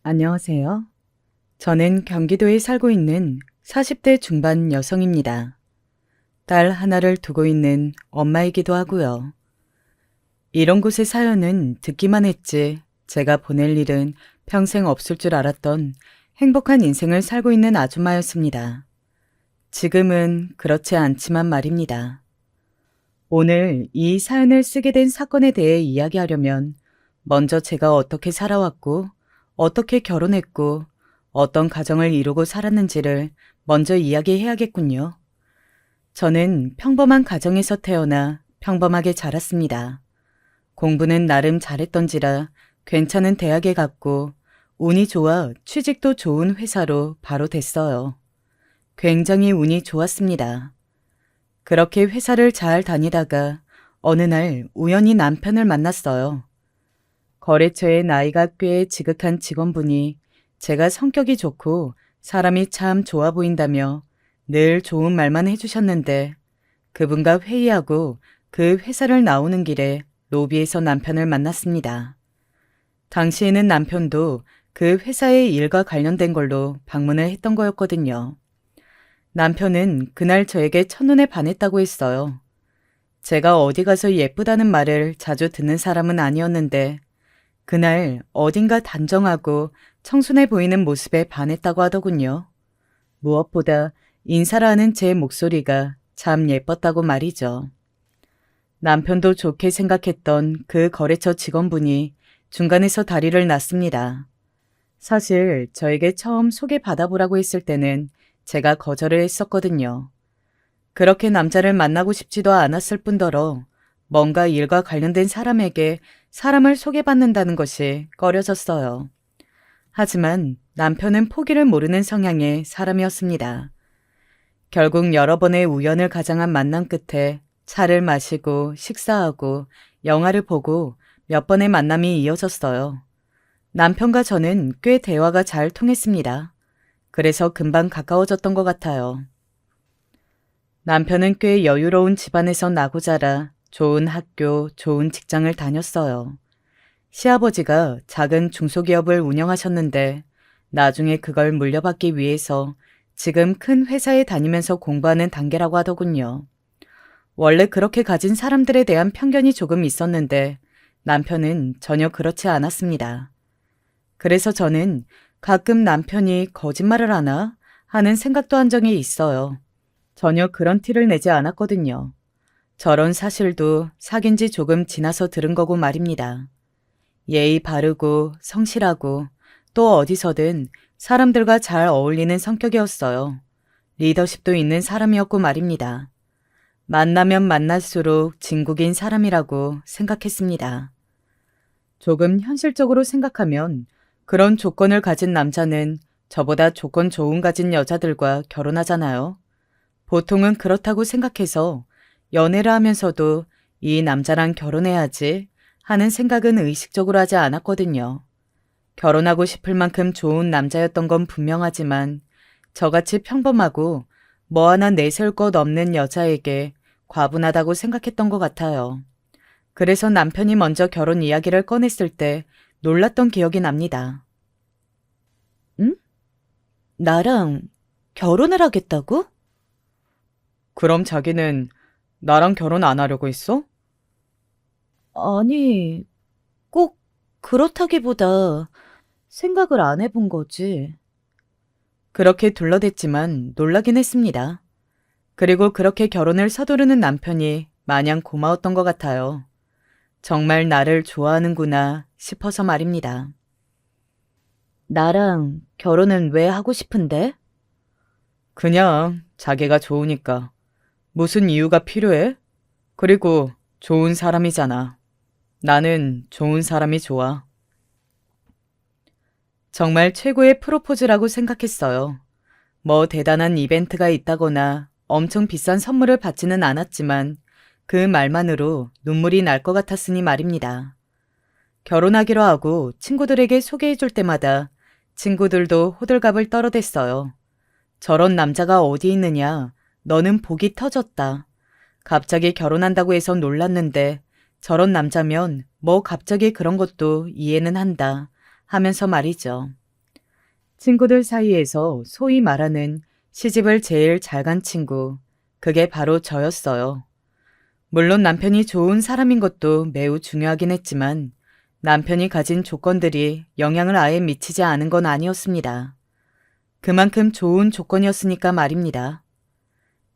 안녕하세요. 저는 경기도에 살고 있는 40대 중반 여성입니다. 딸 하나를 두고 있는 엄마이기도 하고요. 이런 곳의 사연은 듣기만 했지 제가 보낼 일은 평생 없을 줄 알았던 행복한 인생을 살고 있는 아줌마였습니다. 지금은 그렇지 않지만 말입니다. 오늘 이 사연을 쓰게 된 사건에 대해 이야기하려면 먼저 제가 어떻게 살아왔고 어떻게 결혼했고 어떤 가정을 이루고 살았는지를 먼저 이야기해야겠군요. 저는 평범한 가정에서 태어나 평범하게 자랐습니다. 공부는 나름 잘했던지라 괜찮은 대학에 갔고 운이 좋아 취직도 좋은 회사로 바로 됐어요. 굉장히 운이 좋았습니다. 그렇게 회사를 잘 다니다가 어느 날 우연히 남편을 만났어요. 거래처의 나이가 꽤 지극한 직원분이 제가 성격이 좋고 사람이 참 좋아 보인다며 늘 좋은 말만 해주셨는데 그분과 회의하고 그 회사를 나오는 길에 로비에서 남편을 만났습니다. 당시에는 남편도 그 회사의 일과 관련된 걸로 방문을 했던 거였거든요. 남편은 그날 저에게 첫눈에 반했다고 했어요. 제가 어디 가서 예쁘다는 말을 자주 듣는 사람은 아니었는데 그날 어딘가 단정하고 청순해 보이는 모습에 반했다고 하더군요. 무엇보다 인사를 하는 제 목소리가 참 예뻤다고 말이죠. 남편도 좋게 생각했던 그 거래처 직원분이 중간에서 다리를 놨습니다. 사실 저에게 처음 소개받아보라고 했을 때는 제가 거절을 했었거든요. 그렇게 남자를 만나고 싶지도 않았을 뿐더러 뭔가 일과 관련된 사람에게 사람을 소개받는다는 것이 꺼려졌어요. 하지만 남편은 포기를 모르는 성향의 사람이었습니다. 결국 여러 번의 우연을 가장한 만남 끝에 차를 마시고 식사하고 영화를 보고 몇 번의 만남이 이어졌어요. 남편과 저는 꽤 대화가 잘 통했습니다. 그래서 금방 가까워졌던 것 같아요. 남편은 꽤 여유로운 집안에서 나고 자라 좋은 학교, 좋은 직장을 다녔어요. 시아버지가 작은 중소기업을 운영하셨는데 나중에 그걸 물려받기 위해서 지금 큰 회사에 다니면서 공부하는 단계라고 하더군요. 원래 그렇게 가진 사람들에 대한 편견이 조금 있었는데 남편은 전혀 그렇지 않았습니다. 그래서 저는 가끔 남편이 거짓말을 하나 하는 생각도 한 적이 있어요. 전혀 그런 티를 내지 않았거든요. 저런 사실도 사귄 지 조금 지나서 들은 거고 말입니다. 예의 바르고 성실하고 또 어디서든 사람들과 잘 어울리는 성격이었어요. 리더십도 있는 사람이었고 말입니다. 만나면 만날수록 진국인 사람이라고 생각했습니다. 조금 현실적으로 생각하면 그런 조건을 가진 남자는 저보다 조건 좋은 가진 여자들과 결혼하잖아요. 보통은 그렇다고 생각해서 연애를 하면서도 이 남자랑 결혼해야지 하는 생각은 의식적으로 하지 않았거든요. 결혼하고 싶을 만큼 좋은 남자였던 건 분명하지만 저같이 평범하고 뭐 하나 내세울 것 없는 여자에게 과분하다고 생각했던 것 같아요. 그래서 남편이 먼저 결혼 이야기를 꺼냈을 때 놀랐던 기억이 납니다. 응? 나랑 결혼을 하겠다고? 그럼 자기는 나랑 결혼 안 하려고 했어? 아니, 꼭 그렇다기보다 생각을 안 해본 거지. 그렇게 둘러댔지만 놀라긴 했습니다. 그리고 그렇게 결혼을 서두르는 남편이 마냥 고마웠던 것 같아요. 정말 나를 좋아하는구나 싶어서 말입니다. 나랑 결혼은 왜 하고 싶은데? 그냥 자기가 좋으니까. 무슨 이유가 필요해? 그리고 좋은 사람이잖아. 나는 좋은 사람이 좋아. 정말 최고의 프로포즈라고 생각했어요. 뭐 대단한 이벤트가 있다거나 엄청 비싼 선물을 받지는 않았지만 그 말만으로 눈물이 날 것 같았으니 말입니다. 결혼하기로 하고 친구들에게 소개해 줄 때마다 친구들도 호들갑을 떨어댔어요. 저런 남자가 어디 있느냐. 너는 복이 터졌다. 갑자기 결혼한다고 해서 놀랐는데 저런 남자면 뭐 갑자기 그런 것도 이해는 한다 하면서 말이죠. 친구들 사이에서 소위 말하는 시집을 제일 잘 간 친구, 그게 바로 저였어요. 물론 남편이 좋은 사람인 것도 매우 중요하긴 했지만 남편이 가진 조건들이 영향을 아예 미치지 않은 건 아니었습니다. 그만큼 좋은 조건이었으니까 말입니다.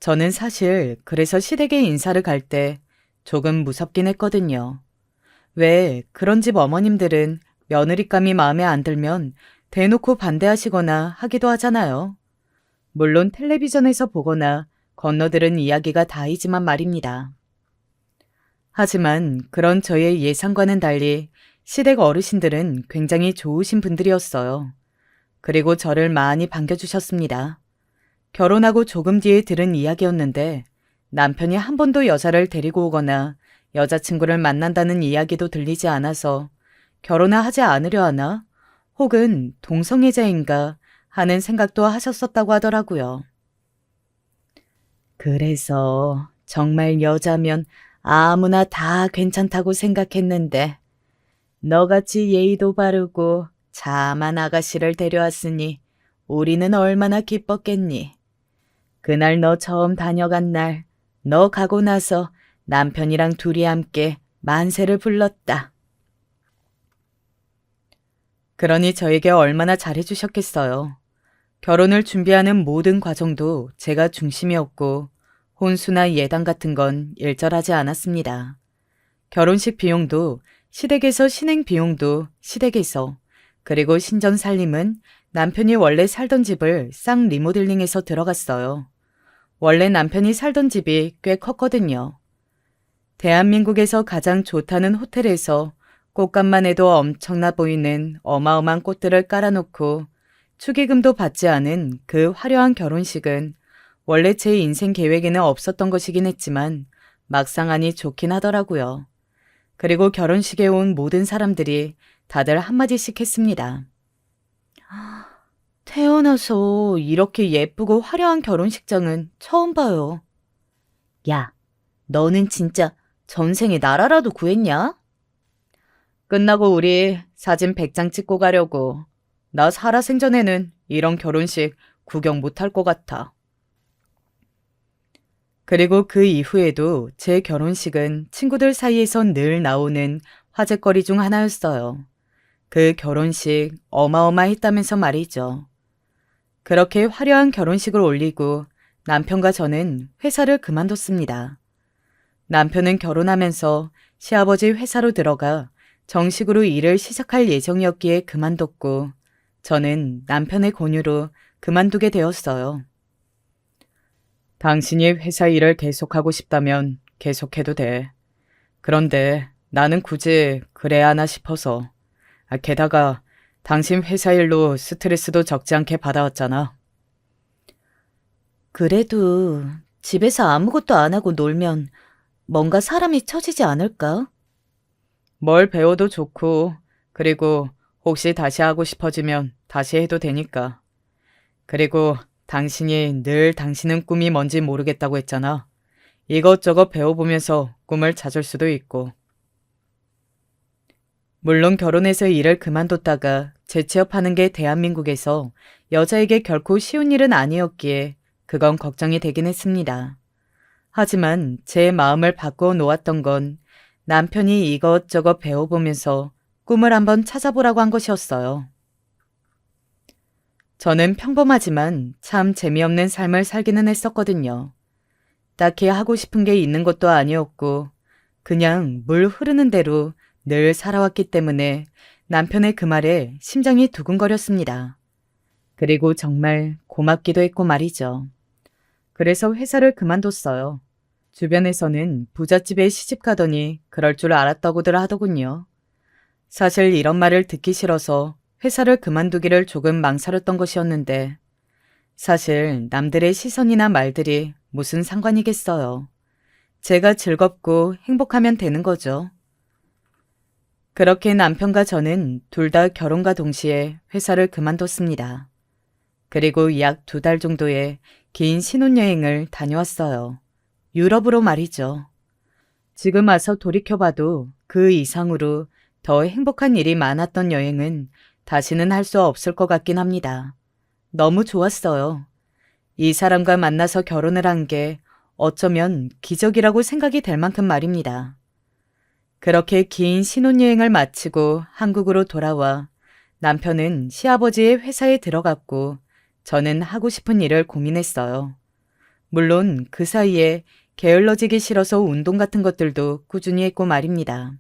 저는 사실 그래서 시댁에 인사를 갈 때 조금 무섭긴 했거든요. 왜 그런 집 어머님들은 며느리감이 마음에 안 들면 대놓고 반대하시거나 하기도 하잖아요. 물론 텔레비전에서 보거나 건너들은 이야기가 다이지만 말입니다. 하지만 그런 저의 예상과는 달리 시댁 어르신들은 굉장히 좋으신 분들이었어요. 그리고 저를 많이 반겨주셨습니다. 결혼하고 조금 뒤에 들은 이야기였는데 남편이 한 번도 여자를 데리고 오거나 여자친구를 만난다는 이야기도 들리지 않아서 결혼을 하지 않으려 하나? 혹은 동성애자인가 하는 생각도 하셨었다고 하더라고요. 그래서 정말 여자면 아무나 다 괜찮다고 생각했는데 너같이 예의도 바르고 자만 아가씨를 데려왔으니 우리는 얼마나 기뻤겠니. 그날 너 처음 다녀간 날 너 가고 나서 남편이랑 둘이 함께 만세를 불렀다. 그러니 저에게 얼마나 잘해주셨겠어요. 결혼을 준비하는 모든 과정도 제가 중심이었고 혼수나 예당 같은 건 일절하지 않았습니다. 결혼식 비용도 시댁에서 신행 비용도 시댁에서 그리고 신전 살림은 남편이 원래 살던 집을 쌍 리모델링해서 들어갔어요. 원래 남편이 살던 집이 꽤 컸거든요. 대한민국에서 가장 좋다는 호텔에서 꽃값만 해도 엄청나 보이는 어마어마한 꽃들을 깔아놓고 축의금도 받지 않은 그 화려한 결혼식은 원래 제 인생 계획에는 없었던 것이긴 했지만 막상 하니 좋긴 하더라고요. 그리고 결혼식에 온 모든 사람들이 다들 한마디씩 했습니다. 태어나서 이렇게 예쁘고 화려한 결혼식장은 처음 봐요. 야, 너는 진짜 전생에 나라라도 구했냐? 끝나고 우리 사진 100장 찍고 가려고. 나 살아생전에는 이런 결혼식 구경 못할 것 같아. 그리고 그 이후에도 제 결혼식은 친구들 사이에선 늘 나오는 화제거리 중 하나였어요. 그 결혼식 어마어마했다면서 말이죠. 그렇게 화려한 결혼식을 올리고 남편과 저는 회사를 그만뒀습니다. 남편은 결혼하면서 시아버지 회사로 들어가 정식으로 일을 시작할 예정이었기에 그만뒀고 저는 남편의 권유로 그만두게 되었어요. 당신이 회사 일을 계속하고 싶다면 계속해도 돼. 그런데 나는 굳이 그래야 하나 싶어서. 게다가 당신 회사 일로 스트레스도 적지 않게 받아왔잖아. 그래도 집에서 아무것도 안 하고 놀면 뭔가 사람이 처지지 않을까? 뭘 배워도 좋고, 그리고 혹시 다시 하고 싶어지면 다시 해도 되니까. 그리고 당신이 늘 당신은 꿈이 뭔지 모르겠다고 했잖아. 이것저것 배워보면서 꿈을 찾을 수도 있고. 물론 결혼해서 일을 그만뒀다가 재취업하는 게 대한민국에서 여자에게 결코 쉬운 일은 아니었기에 그건 걱정이 되긴 했습니다. 하지만 제 마음을 바꾸어 놓았던 건 남편이 이것저것 배워보면서 꿈을 한번 찾아보라고 한 것이었어요. 저는 평범하지만 참 재미없는 삶을 살기는 했었거든요. 딱히 하고 싶은 게 있는 것도 아니었고 그냥 물 흐르는 대로 늘 살아왔기 때문에 남편의 그 말에 심장이 두근거렸습니다. 그리고 정말 고맙기도 했고 말이죠. 그래서 회사를 그만뒀어요. 주변에서는 부잣집에 시집가더니 그럴 줄 알았다고들 하더군요. 사실 이런 말을 듣기 싫어서 회사를 그만두기를 조금 망설였던 것이었는데 사실 남들의 시선이나 말들이 무슨 상관이겠어요. 제가 즐겁고 행복하면 되는 거죠. 그렇게 남편과 저는 둘 다 결혼과 동시에 회사를 그만뒀습니다. 그리고 약 2달 정도의 긴 신혼여행을 다녀왔어요. 유럽으로 말이죠. 지금 와서 돌이켜봐도 그 이상으로 더 행복한 일이 많았던 여행은 다시는 할 수 없을 것 같긴 합니다. 너무 좋았어요. 이 사람과 만나서 결혼을 한 게 어쩌면 기적이라고 생각이 될 만큼 말입니다. 그렇게 긴 신혼여행을 마치고 한국으로 돌아와 남편은 시아버지의 회사에 들어갔고 저는 하고 싶은 일을 고민했어요. 물론 그 사이에 게을러지기 싫어서 운동 같은 것들도 꾸준히 했고 말입니다.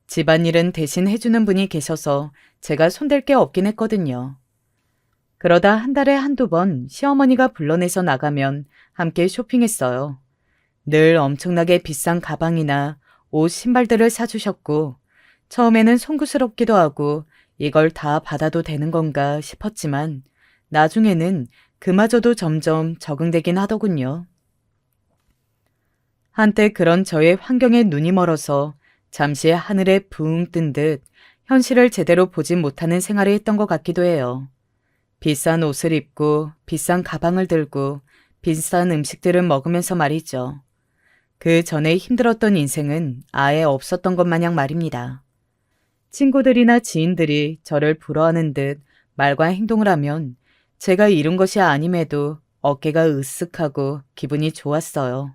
집안일은 대신 해주는 분이 계셔서 제가 손댈 게 없긴 했거든요. 그러다 한 달에 한두 번 시어머니가 불러내서 나가면 함께 쇼핑했어요. 늘 엄청나게 비싼 가방이나 옷, 신발들을 사주셨고 처음에는 송구스럽기도 하고 이걸 다 받아도 되는 건가 싶었지만 나중에는 그마저도 점점 적응되긴 하더군요. 한때 그런 저의 환경에 눈이 멀어서 잠시 하늘에 붕 뜬 듯 현실을 제대로 보지 못하는 생활을 했던 것 같기도 해요. 비싼 옷을 입고 비싼 가방을 들고 비싼 음식들을 먹으면서 말이죠. 그 전에 힘들었던 인생은 아예 없었던 것 마냥 말입니다. 친구들이나 지인들이 저를 부러워하는 듯 말과 행동을 하면 제가 이룬 것이 아님에도 어깨가 으쓱하고 기분이 좋았어요.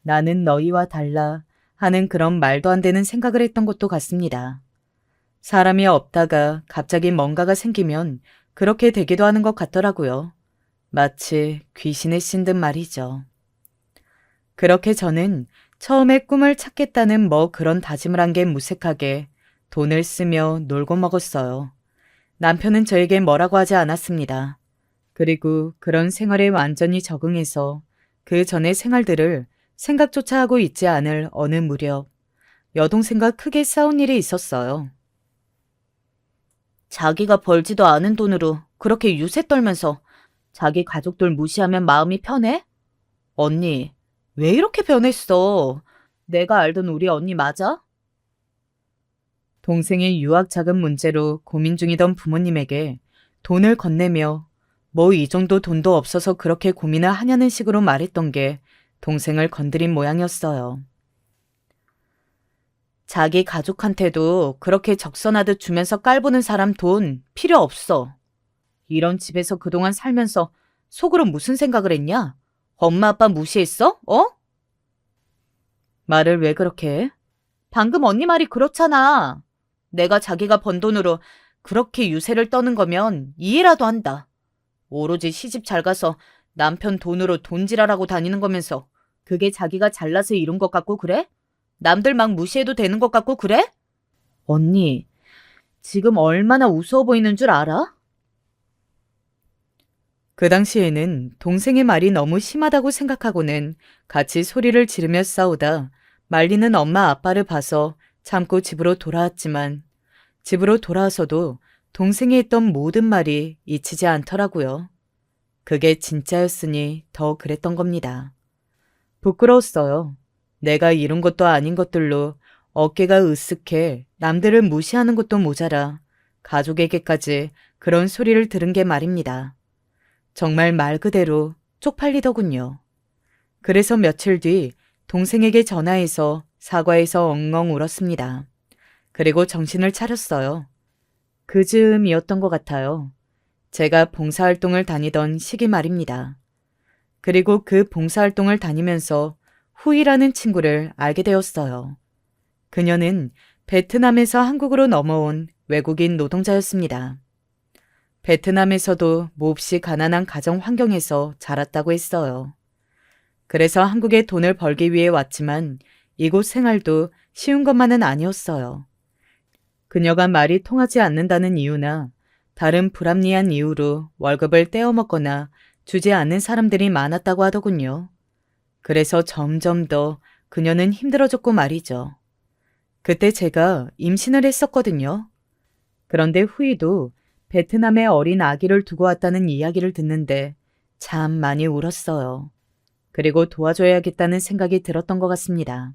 나는 너희와 달라 하는 그런 말도 안 되는 생각을 했던 것도 같습니다. 사람이 없다가 갑자기 뭔가가 생기면 그렇게 되기도 하는 것 같더라고요. 마치 귀신의 씬 듯 말이죠. 그렇게 저는 처음에 꿈을 찾겠다는 뭐 그런 다짐을 한 게 무색하게 돈을 쓰며 놀고 먹었어요. 남편은 저에게 뭐라고 하지 않았습니다. 그리고 그런 생활에 완전히 적응해서 그 전의 생활들을 생각조차 하고 있지 않을 어느 무렵 여동생과 크게 싸운 일이 있었어요. 자기가 벌지도 않은 돈으로 그렇게 유세 떨면서 자기 가족들 무시하면 마음이 편해? 언니, 왜 이렇게 변했어? 내가 알던 우리 언니 맞아? 동생의 유학 자금 문제로 고민 중이던 부모님에게 돈을 건네며 뭐 이 정도 돈도 없어서 그렇게 고민을 하냐는 식으로 말했던 게 동생을 건드린 모양이었어요. 자기 가족한테도 그렇게 적선하듯 주면서 깔보는 사람 돈 필요 없어. 이런 집에서 그동안 살면서 속으로 무슨 생각을 했냐? 엄마 아빠 무시했어? 어? 말을 왜 그렇게 해? 방금 언니 말이 그렇잖아. 내가 자기가 번 돈으로 그렇게 유세를 떠는 거면 이해라도 한다. 오로지 시집 잘 가서 남편 돈으로 돈질하라고 다니는 거면서 그게 자기가 잘나서 이룬 것 같고 그래? 남들 막 무시해도 되는 것 같고 그래? 언니, 지금 얼마나 우스워 보이는 줄 알아? 그 당시에는 동생의 말이 너무 심하다고 생각하고는 같이 소리를 지르며 싸우다 말리는 엄마 아빠를 봐서 참고 집으로 돌아왔지만 집으로 돌아와서도 동생이 했던 모든 말이 잊히지 않더라고요. 그게 진짜였으니 더 그랬던 겁니다. 부끄러웠어요. 내가 이룬 것도 아닌 것들로 어깨가 으쓱해 남들을 무시하는 것도 모자라 가족에게까지 그런 소리를 들은 게 말입니다. 정말 말 그대로 쪽팔리더군요. 그래서 며칠 뒤 동생에게 전화해서 사과해서 엉엉 울었습니다. 그리고 정신을 차렸어요. 그 즈음이었던 것 같아요. 제가 봉사활동을 다니던 시기 말입니다. 그리고 그 봉사활동을 다니면서 후이라는 친구를 알게 되었어요. 그녀는 베트남에서 한국으로 넘어온 외국인 노동자였습니다. 베트남에서도 몹시 가난한 가정 환경에서 자랐다고 했어요. 그래서 한국에 돈을 벌기 위해 왔지만 이곳 생활도 쉬운 것만은 아니었어요. 그녀가 말이 통하지 않는다는 이유나 다른 불합리한 이유로 월급을 떼어먹거나 주지 않는 사람들이 많았다고 하더군요. 그래서 점점 더 그녀는 힘들어졌고 말이죠. 그때 제가 임신을 했었거든요. 그런데 후이도 베트남에 어린 아기를 두고 왔다는 이야기를 듣는데 참 많이 울었어요. 그리고 도와줘야겠다는 생각이 들었던 것 같습니다.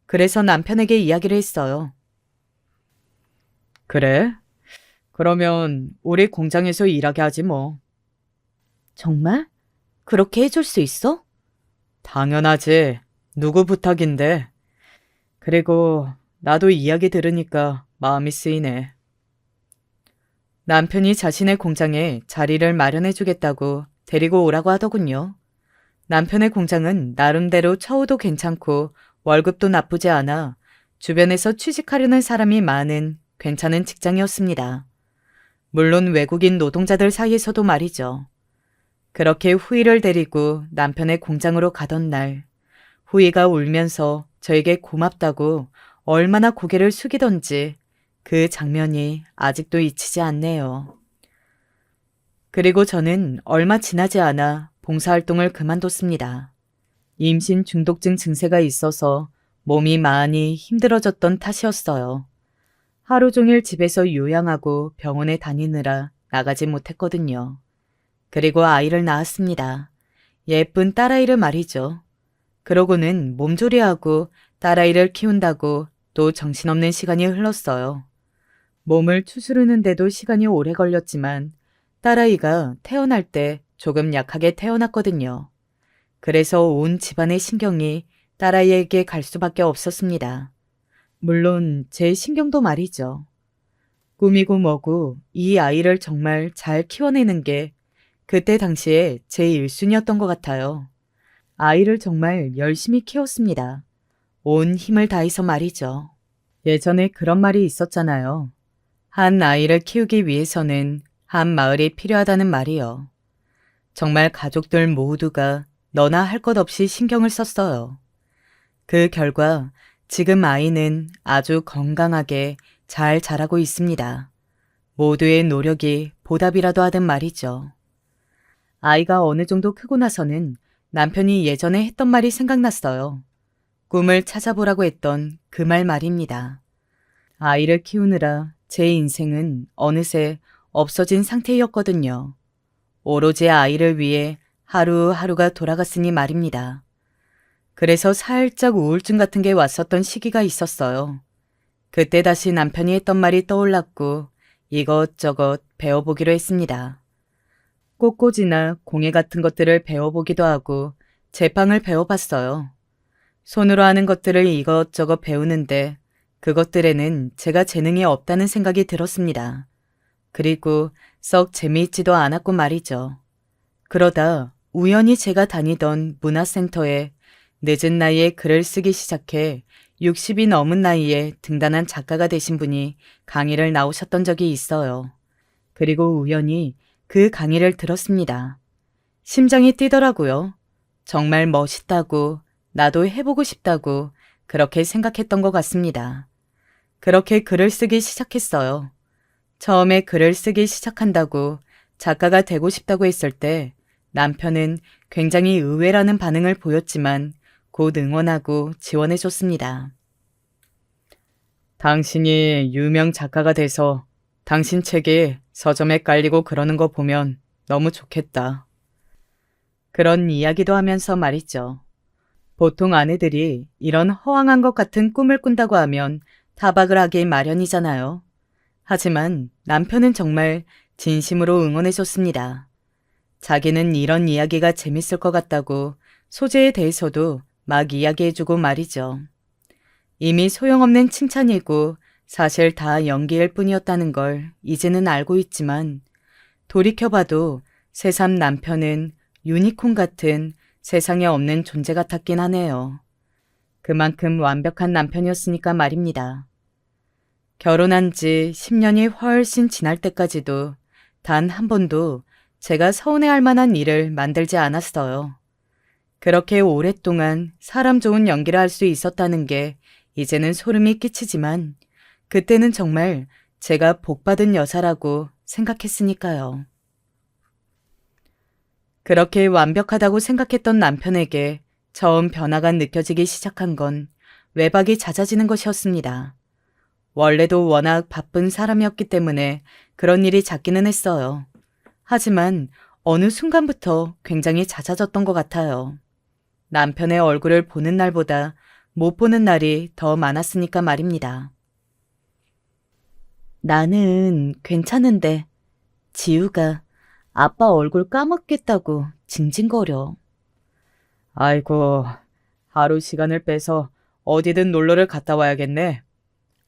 그래서 남편에게 이야기를 했어요. 그래? 그러면 우리 공장에서 일하게 하지 뭐. 정말? 그렇게 해줄 수 있어? 당연하지. 누구 부탁인데. 그리고 나도 이야기 들으니까 마음이 쓰이네. 남편이 자신의 공장에 자리를 마련해주겠다고 데리고 오라고 하더군요. 남편의 공장은 나름대로 처우도 괜찮고 월급도 나쁘지 않아 주변에서 취직하려는 사람이 많은 괜찮은 직장이었습니다. 물론 외국인 노동자들 사이에서도 말이죠. 그렇게 후이를 데리고 남편의 공장으로 가던 날, 후이가 울면서 저에게 고맙다고 얼마나 고개를 숙이던지 그 장면이 아직도 잊히지 않네요. 그리고 저는 얼마 지나지 않아 봉사활동을 그만뒀습니다. 임신 중독증 증세가 있어서 몸이 많이 힘들어졌던 탓이었어요. 하루 종일 집에서 요양하고 병원에 다니느라 나가지 못했거든요. 그리고 아이를 낳았습니다. 예쁜 딸아이를 말이죠. 그러고는 몸조리하고 딸아이를 키운다고 또 정신없는 시간이 흘렀어요. 몸을 추스르는데도 시간이 오래 걸렸지만 딸아이가 태어날 때 조금 약하게 태어났거든요. 그래서 온 집안의 신경이 딸아이에게 갈 수밖에 없었습니다. 물론 제 신경도 말이죠. 꿈이고 뭐고 이 아이를 정말 잘 키워내는 게 그때 당시에 제 1순위였던 것 같아요. 아이를 정말 열심히 키웠습니다. 온 힘을 다해서 말이죠. 예전에 그런 말이 있었잖아요. 한 아이를 키우기 위해서는 한 마을이 필요하다는 말이요. 정말 가족들 모두가 너나 할 것 없이 신경을 썼어요. 그 결과 지금 아이는 아주 건강하게 잘 자라고 있습니다. 모두의 노력이 보답이라도 하든 말이죠. 아이가 어느 정도 크고 나서는 남편이 예전에 했던 말이 생각났어요. 꿈을 찾아보라고 했던 그 말 말입니다. 아이를 키우느라 제 인생은 어느새 없어진 상태였거든요. 오로지 아이를 위해 하루하루가 돌아갔으니 말입니다. 그래서 살짝 우울증 같은 게 왔었던 시기가 있었어요. 그때 다시 남편이 했던 말이 떠올랐고 이것저것 배워보기로 했습니다. 꽃꽂이나 공예 같은 것들을 배워보기도 하고 제빵을 배워봤어요. 손으로 하는 것들을 이것저것 배우는데 그것들에는 제가 재능이 없다는 생각이 들었습니다. 그리고 썩 재미있지도 않았고 말이죠. 그러다 우연히 제가 다니던 문화센터에 늦은 나이에 글을 쓰기 시작해 60이 넘은 나이에 등단한 작가가 되신 분이 강의를 나오셨던 적이 있어요. 그리고 우연히 그 강의를 들었습니다. 심장이 뛰더라고요. 정말 멋있다고, 나도 해보고 싶다고 그렇게 생각했던 것 같습니다. 그렇게 글을 쓰기 시작했어요. 처음에 글을 쓰기 시작한다고 작가가 되고 싶다고 했을 때 남편은 굉장히 의외라는 반응을 보였지만 곧 응원하고 지원해줬습니다. 당신이 유명 작가가 돼서 당신 책이 서점에 깔리고 그러는 거 보면 너무 좋겠다. 그런 이야기도 하면서 말이죠. 보통 아내들이 이런 허황한 것 같은 꿈을 꾼다고 하면 타박을 하기 마련이잖아요. 하지만 남편은 정말 진심으로 응원해줬습니다. 자기는 이런 이야기가 재밌을 것 같다고 소재에 대해서도 막 이야기해주고 말이죠. 이미 소용없는 칭찬이고 사실 다 연기일 뿐이었다는 걸 이제는 알고 있지만 돌이켜봐도 새삼 남편은 유니콘 같은 세상에 없는 존재 같았긴 하네요. 그만큼 완벽한 남편이었으니까 말입니다. 결혼한 지 10년이 훨씬 지날 때까지도 단 한 번도 제가 서운해할 만한 일을 만들지 않았어요. 그렇게 오랫동안 사람 좋은 연기를 할 수 있었다는 게 이제는 소름이 끼치지만 그때는 정말 제가 복받은 여자라고 생각했으니까요. 그렇게 완벽하다고 생각했던 남편에게 처음 변화가 느껴지기 시작한 건 외박이 잦아지는 것이었습니다. 원래도 워낙 바쁜 사람이었기 때문에 그런 일이 잦기는 했어요. 하지만 어느 순간부터 굉장히 잦아졌던 것 같아요. 남편의 얼굴을 보는 날보다 못 보는 날이 더 많았으니까 말입니다. 나는 괜찮은데 지우가 아빠 얼굴 까먹겠다고 징징거려. 아이고, 하루 시간을 빼서 어디든 놀러를 갔다 와야겠네.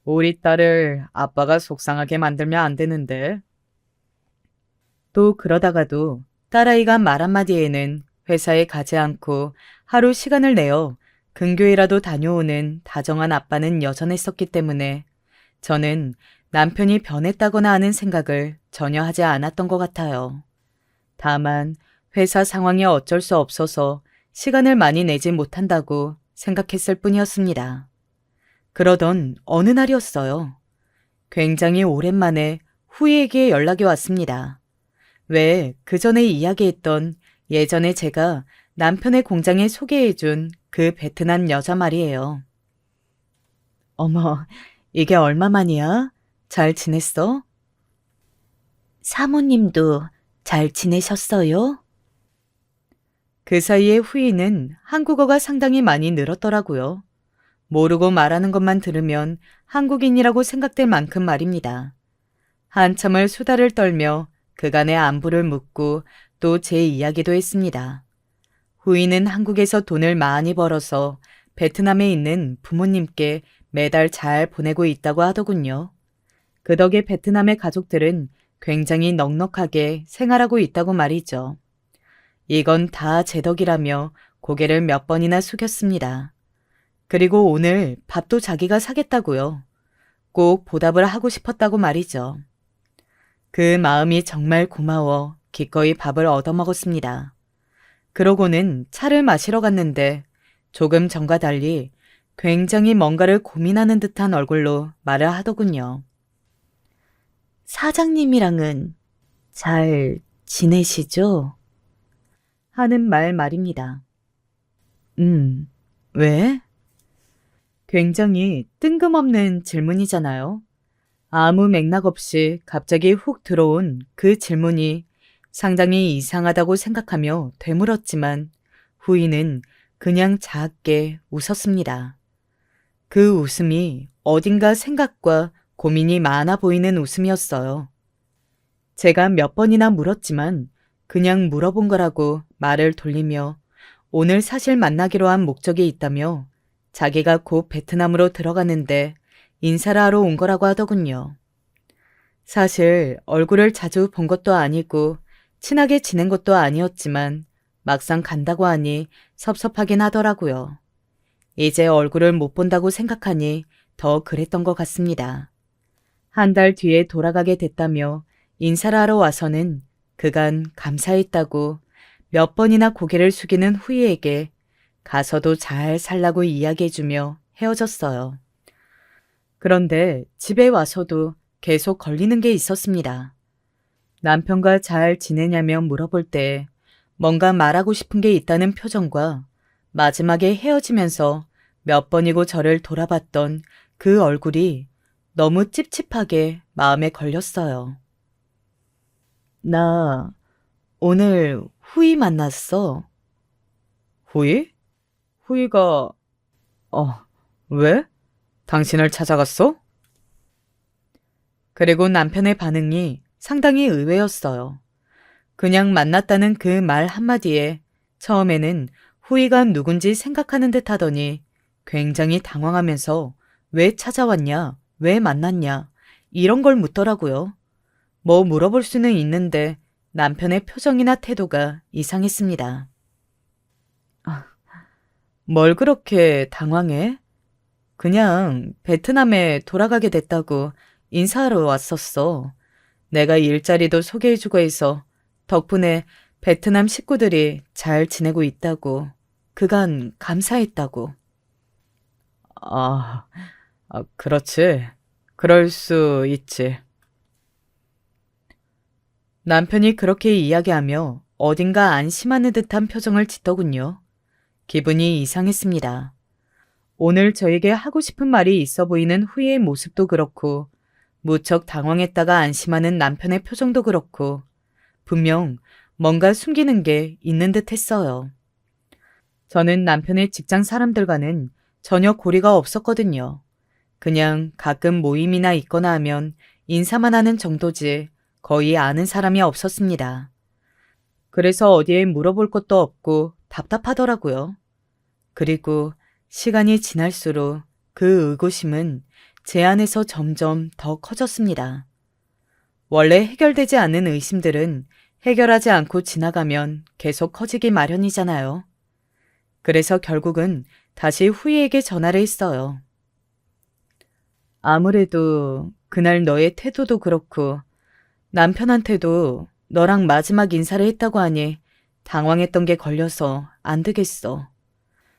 우리 딸을 아빠가 속상하게 만들면 안 되는데. 또 그러다가도 딸아이가 말 한마디에는 회사에 가지 않고 하루 시간을 내어 근교에라도 다녀오는 다정한 아빠는 여전했었기 때문에 저는 남편이 변했다거나 하는 생각을 전혀 하지 않았던 것 같아요. 다만 회사 상황이 어쩔 수 없어서 시간을 많이 내지 못한다고 생각했을 뿐이었습니다. 그러던 어느 날이었어요. 굉장히 오랜만에 후이에게 연락이 왔습니다. 왜 그 전에 이야기했던 예전에 제가 남편의 공장에 소개해준 그 베트남 여자 말이에요. 어머, 이게 얼마만이야? 잘 지냈어? 사모님도 잘 지내셨어요? 그 사이에 후이는 한국어가 상당히 많이 늘었더라고요. 모르고 말하는 것만 들으면 한국인이라고 생각될 만큼 말입니다. 한참을 수다를 떨며 그간의 안부를 묻고 또 제 이야기도 했습니다. 후이는 한국에서 돈을 많이 벌어서 베트남에 있는 부모님께 매달 잘 보내고 있다고 하더군요. 그 덕에 베트남의 가족들은 굉장히 넉넉하게 생활하고 있다고 말이죠. 이건 다 제 덕이라며 고개를 몇 번이나 숙였습니다. 그리고 오늘 밥도 자기가 사겠다고요. 꼭 보답을 하고 싶었다고 말이죠. 그 마음이 정말 고마워 기꺼이 밥을 얻어먹었습니다. 그러고는 차를 마시러 갔는데 조금 전과 달리 굉장히 뭔가를 고민하는 듯한 얼굴로 말을 하더군요. 사장님이랑은 잘 지내시죠? 하는 말입니다. 왜? 굉장히 뜬금없는 질문이잖아요. 아무 맥락 없이 갑자기 훅 들어온 그 질문이 상당히 이상하다고 생각하며 되물었지만 후이는 그냥 작게 웃었습니다. 그 웃음이 어딘가 생각과 고민이 많아 보이는 웃음이었어요. 제가 몇 번이나 물었지만 그냥 물어본 거라고 말을 돌리며 오늘 사실 만나기로 한 목적이 있다며 자기가 곧 베트남으로 들어가는데 인사를 하러 온 거라고 하더군요. 사실 얼굴을 자주 본 것도 아니고 친하게 지낸 것도 아니었지만 막상 간다고 하니 섭섭하긴 하더라고요. 이제 얼굴을 못 본다고 생각하니 더 그랬던 것 같습니다. 한 달 뒤에 돌아가게 됐다며 인사를 하러 와서는 그간 감사했다고 몇 번이나 고개를 숙이는 후이에게 가서도 잘 살라고 이야기해주며 헤어졌어요. 그런데 집에 와서도 계속 걸리는 게 있었습니다. 남편과 잘 지내냐며 물어볼 때 뭔가 말하고 싶은 게 있다는 표정과 마지막에 헤어지면서 몇 번이고 저를 돌아봤던 그 얼굴이 너무 찝찝하게 마음에 걸렸어요. 나 오늘 후이 만났어. 후이? 후이가, 왜? 당신을 찾아갔어? 그리고 남편의 반응이 상당히 의외였어요. 그냥 만났다는 그 말 한마디에 처음에는 후이가 누군지 생각하는 듯 하더니 굉장히 당황하면서 왜 찾아왔냐, 왜 만났냐, 이런 걸 묻더라고요. 뭐 물어볼 수는 있는데 남편의 표정이나 태도가 이상했습니다. 뭘 그렇게 당황해? 그냥 베트남에 돌아가게 됐다고 인사하러 왔었어. 내가 일자리도 소개해주고 해서 덕분에 베트남 식구들이 잘 지내고 있다고. 그간 감사했다고. 아, 그렇지. 그럴 수 있지. 남편이 그렇게 이야기하며 어딘가 안심하는 듯한 표정을 짓더군요. 기분이 이상했습니다. 오늘 저에게 하고 싶은 말이 있어 보이는 후이의 모습도 그렇고 무척 당황했다가 안심하는 남편의 표정도 그렇고 분명 뭔가 숨기는 게 있는 듯 했어요. 저는 남편의 직장 사람들과는 전혀 고리가 없었거든요. 그냥 가끔 모임이나 있거나 하면 인사만 하는 정도지 거의 아는 사람이 없었습니다. 그래서 어디에 물어볼 것도 없고 답답하더라고요. 그리고 시간이 지날수록 그 의구심은 제 안에서 점점 더 커졌습니다. 원래 해결되지 않는 의심들은 해결하지 않고 지나가면 계속 커지기 마련이잖아요. 그래서 결국은 다시 후이에게 전화를 했어요. 아무래도 그날 너의 태도도 그렇고 남편한테도 너랑 마지막 인사를 했다고 하니 당황했던 게 걸려서 안 되겠어.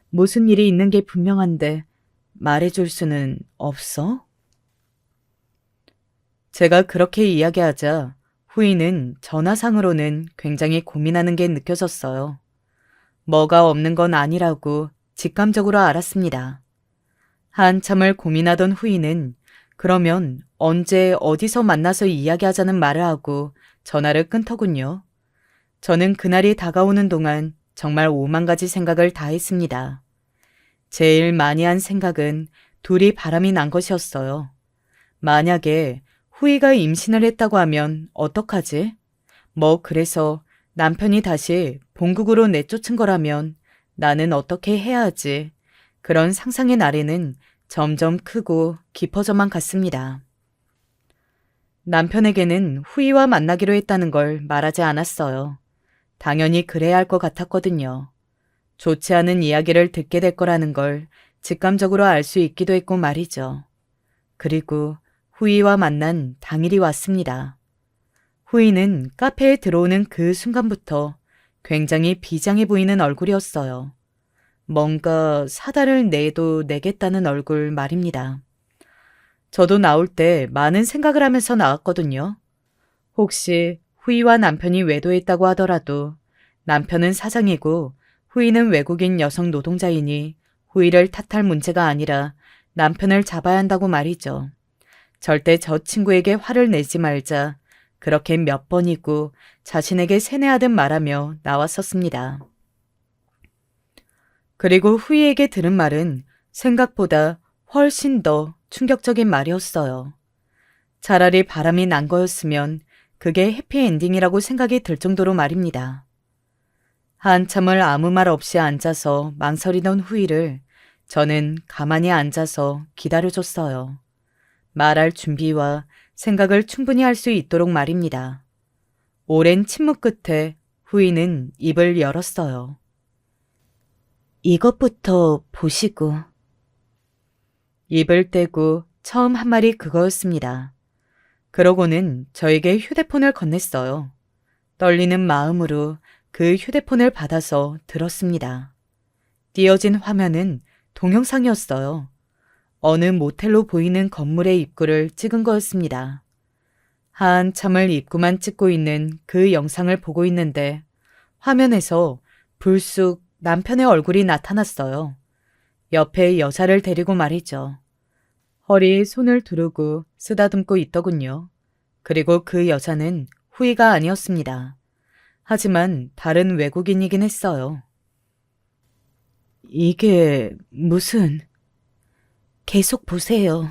무슨 일이 있는 게 분명한데 말해줄 수는 없어? 제가 그렇게 이야기하자 후이는 전화상으로는 굉장히 고민하는 게 느껴졌어요. 뭐가 없는 건 아니라고 직감적으로 알았습니다. 한참을 고민하던 후이는 그러면 언제 어디서 만나서 이야기하자는 말을 하고 전화를 끊더군요. 저는 그날이 다가오는 동안 정말 오만 가지 생각을 다 했습니다. 제일 많이 한 생각은 둘이 바람이 난 것이었어요. 만약에 후이가 임신을 했다고 하면 어떡하지? 그래서 남편이 다시 본국으로 내쫓은 거라면 나는 어떻게 해야 하지? 그런 상상의 나래는 점점 크고 깊어져만 갔습니다. 남편에게는 후이와 만나기로 했다는 걸 말하지 않았어요. 당연히 그래야 할 것 같았거든요. 좋지 않은 이야기를 듣게 될 거라는 걸 직감적으로 알 수 있기도 했고 말이죠. 그리고 후이와 만난 당일이 왔습니다. 후이는 카페에 들어오는 그 순간부터 굉장히 비장해 보이는 얼굴이었어요. 뭔가 사다를 내도 내겠다는 얼굴 말입니다. 저도 나올 때 많은 생각을 하면서 나왔거든요. 혹시 후이와 남편이 외도했다고 하더라도 남편은 사장이고 후이는 외국인 여성 노동자이니 후이를 탓할 문제가 아니라 남편을 잡아야 한다고 말이죠. 절대 저 친구에게 화를 내지 말자 그렇게 몇 번이고 자신에게 세뇌하듯 말하며 나왔었습니다. 그리고 후이에게 들은 말은 생각보다 훨씬 더 충격적인 말이었어요. 차라리 바람이 난 거였으면 그게 해피엔딩이라고 생각이 들 정도로 말입니다. 한참을 아무 말 없이 앉아서 망설이던 후이를 저는 가만히 앉아서 기다려줬어요. 말할 준비와 생각을 충분히 할 수 있도록 말입니다. 오랜 침묵 끝에 후이는 입을 열었어요. 이것부터 보시고. 입을 떼고 처음 한 말이 그거였습니다. 그러고는 저에게 휴대폰을 건넸어요. 떨리는 마음으로 그 휴대폰을 받아서 들었습니다. 띄어진 화면은 동영상이었어요. 어느 모텔로 보이는 건물의 입구를 찍은 거였습니다. 한참을 입구만 찍고 있는 그 영상을 보고 있는데 화면에서 불쑥 남편의 얼굴이 나타났어요. 옆에 여자를 데리고 말이죠. 허리에 손을 두르고 쓰다듬고 있더군요. 그리고 그 여자는 후이가 아니었습니다. 하지만 다른 외국인이긴 했어요. 이게 무슨... 계속 보세요.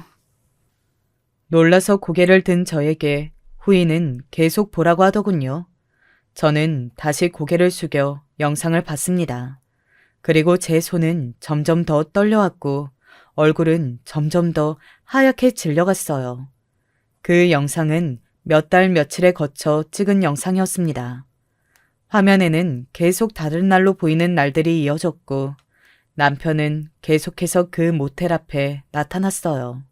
놀라서 고개를 든 저에게 후이는 계속 보라고 하더군요. 저는 다시 고개를 숙여 영상을 봤습니다. 그리고 제 손은 점점 더 떨려왔고 얼굴은 점점 더 하얗게 질려갔어요. 그 영상은 몇 달 며칠에 거쳐 찍은 영상이었습니다. 화면에는 계속 다른 날로 보이는 날들이 이어졌고 남편은 계속해서 그 모텔 앞에 나타났어요.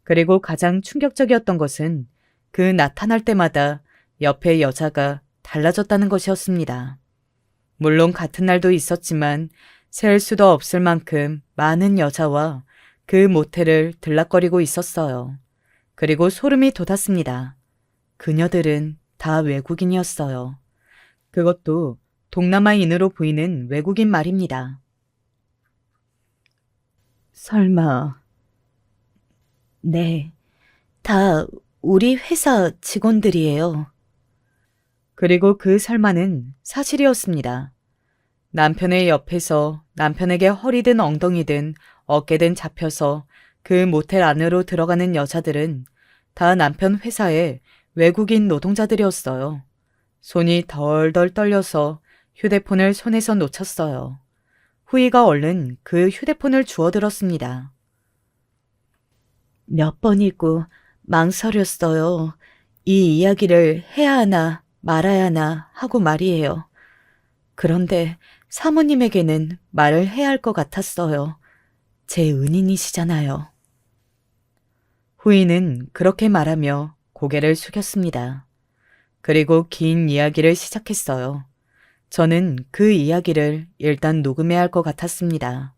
그리고 가장 충격적이었던 것은 그 나타날 때마다 옆에 여자가 달라졌다는 것이었습니다. 물론 같은 날도 있었지만 셀 수도 없을 만큼 많은 여자와 그 모텔을 들락거리고 있었어요. 그리고 소름이 돋았습니다. 그녀들은 다 외국인이었어요. 그것도 동남아인으로 보이는 외국인 말입니다. 설마... 네, 다 우리 회사 직원들이에요. 그리고 그 설마는 사실이었습니다. 남편의 옆에서 남편에게 허리든 엉덩이든 어깨든 잡혀서 그 모텔 안으로 들어가는 여자들은 다 남편 회사의 외국인 노동자들이었어요. 손이 덜덜 떨려서 휴대폰을 손에서 놓쳤어요. 후이가 얼른 그 휴대폰을 주워들었습니다. 몇 번이고 망설였어요. 이 이야기를 해야 하나 말아야 하나 하고 말이에요. 그런데 사모님에게는 말을 해야 할 것 같았어요. 제 은인이시잖아요. 후이는 그렇게 말하며 고개를 숙였습니다. 그리고 긴 이야기를 시작했어요. 저는 그 이야기를 일단 녹음해야 할 것 같았습니다.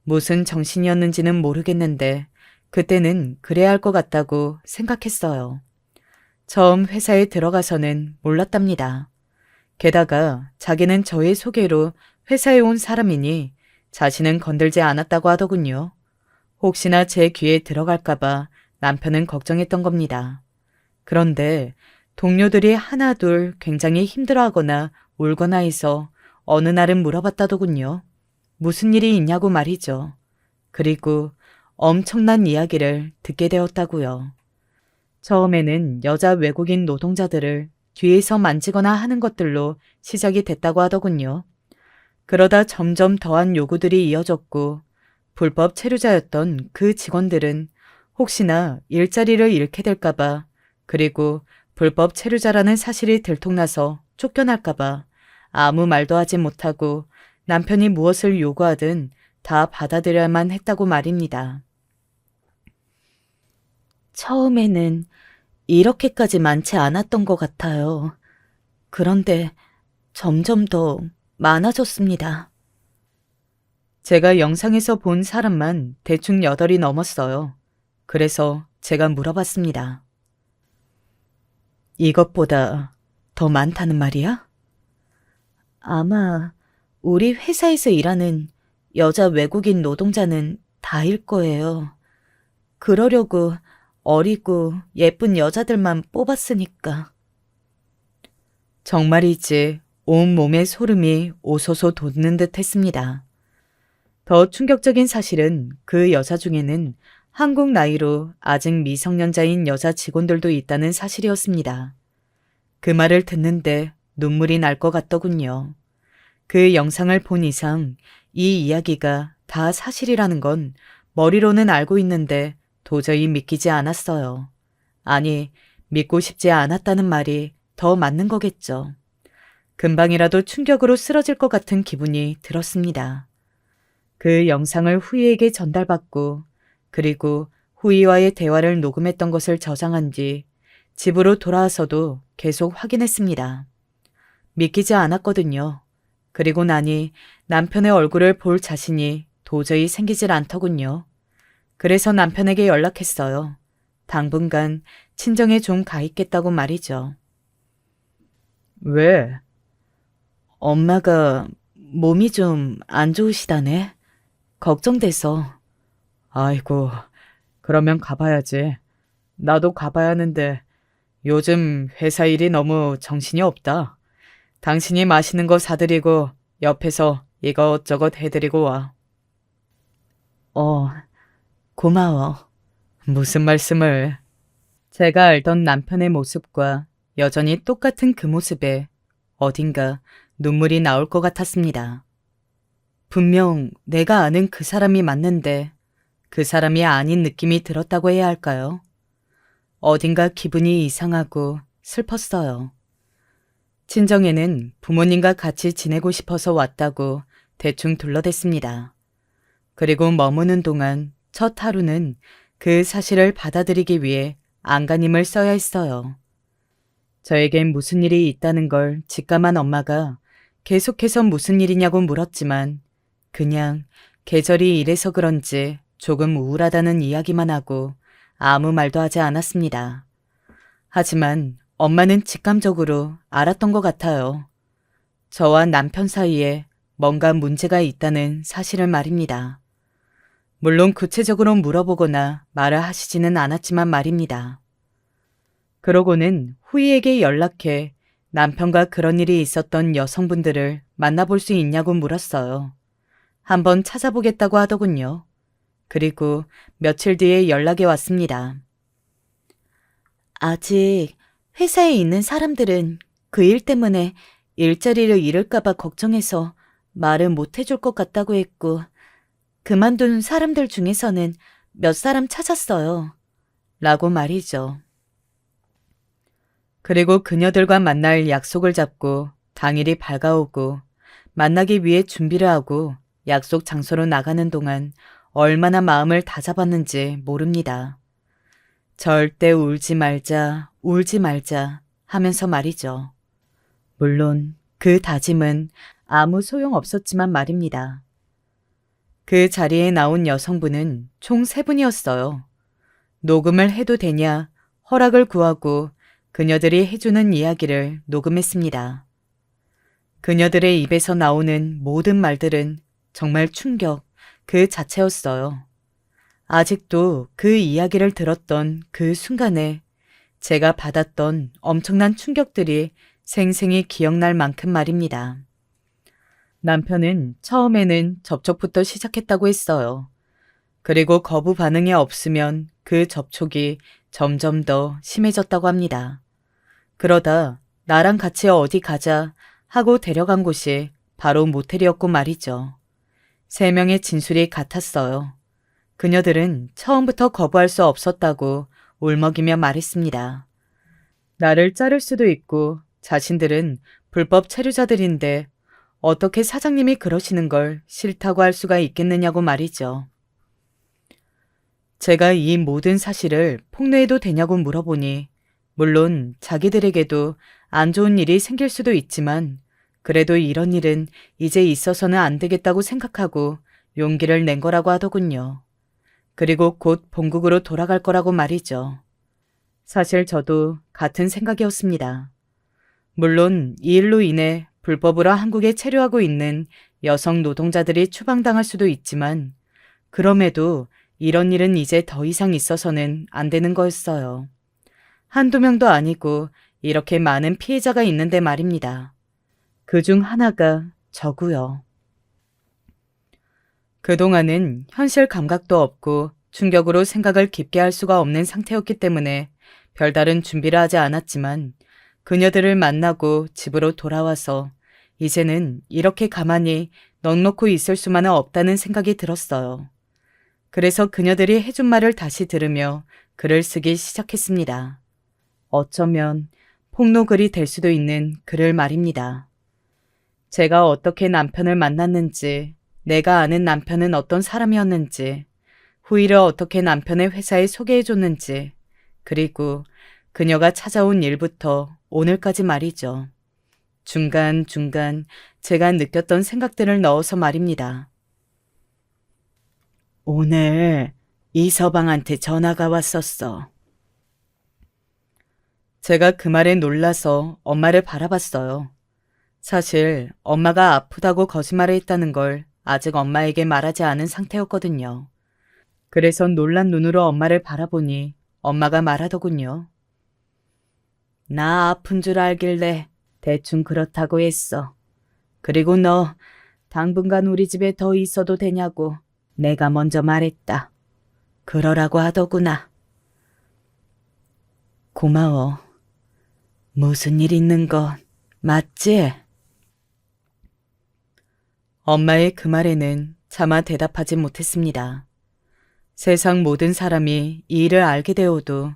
무슨 정신이었는지는 모르겠는데 그때는 그래야 할 것 같다고 생각했어요. 처음 회사에 들어가서는 몰랐답니다. 게다가 자기는 저의 소개로 회사에 온 사람이니 자신은 건들지 않았다고 하더군요. 혹시나 제 귀에 들어갈까봐 남편은 걱정했던 겁니다. 그런데 동료들이 하나둘 굉장히 힘들어하거나 울거나 해서 어느 날은 물어봤다더군요. 무슨 일이 있냐고 말이죠. 그리고 엄청난 이야기를 듣게 되었다고요. 처음에는 여자 외국인 노동자들을 뒤에서 만지거나 하는 것들로 시작이 됐다고 하더군요. 그러다 점점 더한 요구들이 이어졌고 불법 체류자였던 그 직원들은 혹시나 일자리를 잃게 될까봐 그리고 불법 체류자라는 사실이 들통나서 쫓겨날까봐 아무 말도 하지 못하고 남편이 무엇을 요구하든 다 받아들여야만 했다고 말입니다. 처음에는 이렇게까지 많지 않았던 것 같아요. 그런데 점점 더 많아졌습니다. 제가 영상에서 본 사람만 대충 8이 넘었어요. 그래서 제가 물어봤습니다. 이것보다 더 많다는 말이야? 아마 우리 회사에서 일하는 여자 외국인 노동자는 다일 거예요. 그러려고 어리고 예쁜 여자들만 뽑았으니까. 정말이지 온몸에 소름이 오소소 돋는 듯 했습니다. 더 충격적인 사실은 그 여자 중에는 한국 나이로 아직 미성년자인 여자 직원들도 있다는 사실이었습니다. 그 말을 듣는데 눈물이 날 것 같더군요. 그 영상을 본 이상 이 이야기가 다 사실이라는 건 머리로는 알고 있는데 도저히 믿기지 않았어요. 아니, 믿고 싶지 않았다는 말이 더 맞는 거겠죠. 금방이라도 충격으로 쓰러질 것 같은 기분이 들었습니다. 그 영상을 후이에게 전달받고 그리고 후이와의 대화를 녹음했던 것을 저장한 뒤 집으로 돌아와서도 계속 확인했습니다. 믿기지 않았거든요. 그리고 나니 남편의 얼굴을 볼 자신이 도저히 생기질 않더군요. 그래서 남편에게 연락했어요. 당분간 친정에 좀 가 있겠다고 말이죠. 왜? 엄마가 몸이 좀 안 좋으시다네. 걱정돼서. 아이고, 그러면 가봐야지. 나도 가봐야 하는데 요즘 회사 일이 너무 정신이 없다. 당신이 맛있는 거 사드리고 옆에서 이것저것 해드리고 와. 고마워. 무슨 말씀을. 제가 알던 남편의 모습과 여전히 똑같은 그 모습에 어딘가 눈물이 나올 것 같았습니다. 분명 내가 아는 그 사람이 맞는데 그 사람이 아닌 느낌이 들었다고 해야 할까요? 어딘가 기분이 이상하고 슬펐어요. 친정에는 부모님과 같이 지내고 싶어서 왔다고 대충 둘러댔습니다. 그리고 머무는 동안 첫 하루는 그 사실을 받아들이기 위해 안간힘을 써야 했어요. 저에겐 무슨 일이 있다는 걸 직감한 엄마가 계속해서 무슨 일이냐고 물었지만 그냥 계절이 이래서 그런지 조금 우울하다는 이야기만 하고 아무 말도 하지 않았습니다. 하지만 엄마는 직감적으로 알았던 것 같아요. 저와 남편 사이에 뭔가 문제가 있다는 사실을 말입니다. 물론 구체적으로 물어보거나 말을 하시지는 않았지만 말입니다. 그러고는 후이에게 연락해 남편과 그런 일이 있었던 여성분들을 만나볼 수 있냐고 물었어요. 한번 찾아보겠다고 하더군요. 그리고 며칠 뒤에 연락이 왔습니다. 아직 회사에 있는 사람들은 그 일 때문에 일자리를 잃을까봐 걱정해서 말을 못 해줄 것 같다고 했고, 그만둔 사람들 중에서는 몇 사람 찾았어요. 라고 말이죠. 그리고 그녀들과 만날 약속을 잡고 당일이 밝아오고 만나기 위해 준비를 하고 약속 장소로 나가는 동안 얼마나 마음을 다잡았는지 모릅니다. 절대 울지 말자 하면서 말이죠. 물론 그 다짐은 아무 소용 없었지만 말입니다. 그 자리에 나온 여성분은 총 3분이었어요. 녹음을 해도 되냐 허락을 구하고 그녀들이 해주는 이야기를 녹음했습니다. 그녀들의 입에서 나오는 모든 말들은 정말 충격 그 자체였어요. 아직도 그 이야기를 들었던 그 순간에 제가 받았던 엄청난 충격들이 생생히 기억날 만큼 말입니다. 남편은 처음에는 접촉부터 시작했다고 했어요. 그리고 거부 반응이 없으면 그 접촉이 점점 더 심해졌다고 합니다. 그러다 나랑 같이 어디 가자 하고 데려간 곳이 바로 모텔이었고 말이죠. 3명의 진술이 같았어요. 그녀들은 처음부터 거부할 수 없었다고 울먹이며 말했습니다. 나를 자를 수도 있고 자신들은 불법 체류자들인데 어떻게 사장님이 그러시는 걸 싫다고 할 수가 있겠느냐고 말이죠. 제가 이 모든 사실을 폭로해도 되냐고 물어보니 물론 자기들에게도 안 좋은 일이 생길 수도 있지만 그래도 이런 일은 이제 있어서는 안 되겠다고 생각하고 용기를 낸 거라고 하더군요. 그리고 곧 본국으로 돌아갈 거라고 말이죠. 사실 저도 같은 생각이었습니다. 물론 이 일로 인해 불법으로 한국에 체류하고 있는 여성 노동자들이 추방당할 수도 있지만 그럼에도 이런 일은 이제 더 이상 있어서는 안 되는 거였어요. 한두 명도 아니고 이렇게 많은 피해자가 있는데 말입니다. 그중 하나가 저고요. 그동안은 현실 감각도 없고 충격으로 생각을 깊게 할 수가 없는 상태였기 때문에 별다른 준비를 하지 않았지만 그녀들을 만나고 집으로 돌아와서 이제는 이렇게 가만히 넋놓고 있을 수만은 없다는 생각이 들었어요. 그래서 그녀들이 해준 말을 다시 들으며 글을 쓰기 시작했습니다. 어쩌면 폭로글이 될 수도 있는 글을 말입니다. 제가 어떻게 남편을 만났는지, 내가 아는 남편은 어떤 사람이었는지, 후일을 어떻게 남편의 회사에 소개해줬는지, 그리고 그녀가 찾아온 일부터 오늘까지 말이죠. 중간중간 제가 느꼈던 생각들을 넣어서 말입니다. 오늘 이서방한테 전화가 왔었어. 제가 그 말에 놀라서 엄마를 바라봤어요. 사실 엄마가 아프다고 거짓말을 했다는 걸 아직 엄마에게 말하지 않은 상태였거든요. 그래서 놀란 눈으로 엄마를 바라보니 엄마가 말하더군요. 나 아픈 줄 알길래 대충 그렇다고 했어. 그리고 너 당분간 우리 집에 더 있어도 되냐고 내가 먼저 말했다. 그러라고 하더구나. 고마워. 무슨 일 있는 건 맞지? 엄마의 그 말에는 차마 대답하지 못했습니다. 세상 모든 사람이 이 일을 알게 되어도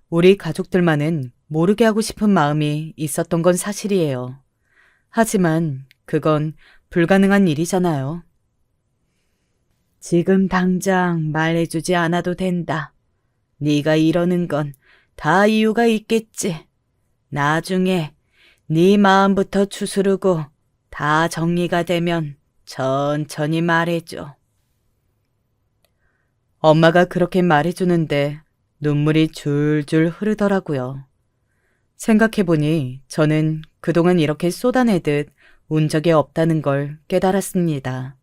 우리 가족들만은 모르게 하고 싶은 마음이 있었던 건 사실이에요. 하지만 그건 불가능한 일이잖아요. 지금 당장 말해주지 않아도 된다. 네가 이러는 건 다 이유가 있겠지. 나중에 네 마음부터 추스르고 다 정리가 되면 천천히 말해줘. 엄마가 그렇게 말해주는데 눈물이 줄줄 흐르더라고요. 생각해보니 저는 그동안 이렇게 쏟아내듯 운 적이 없다는 걸 깨달았습니다.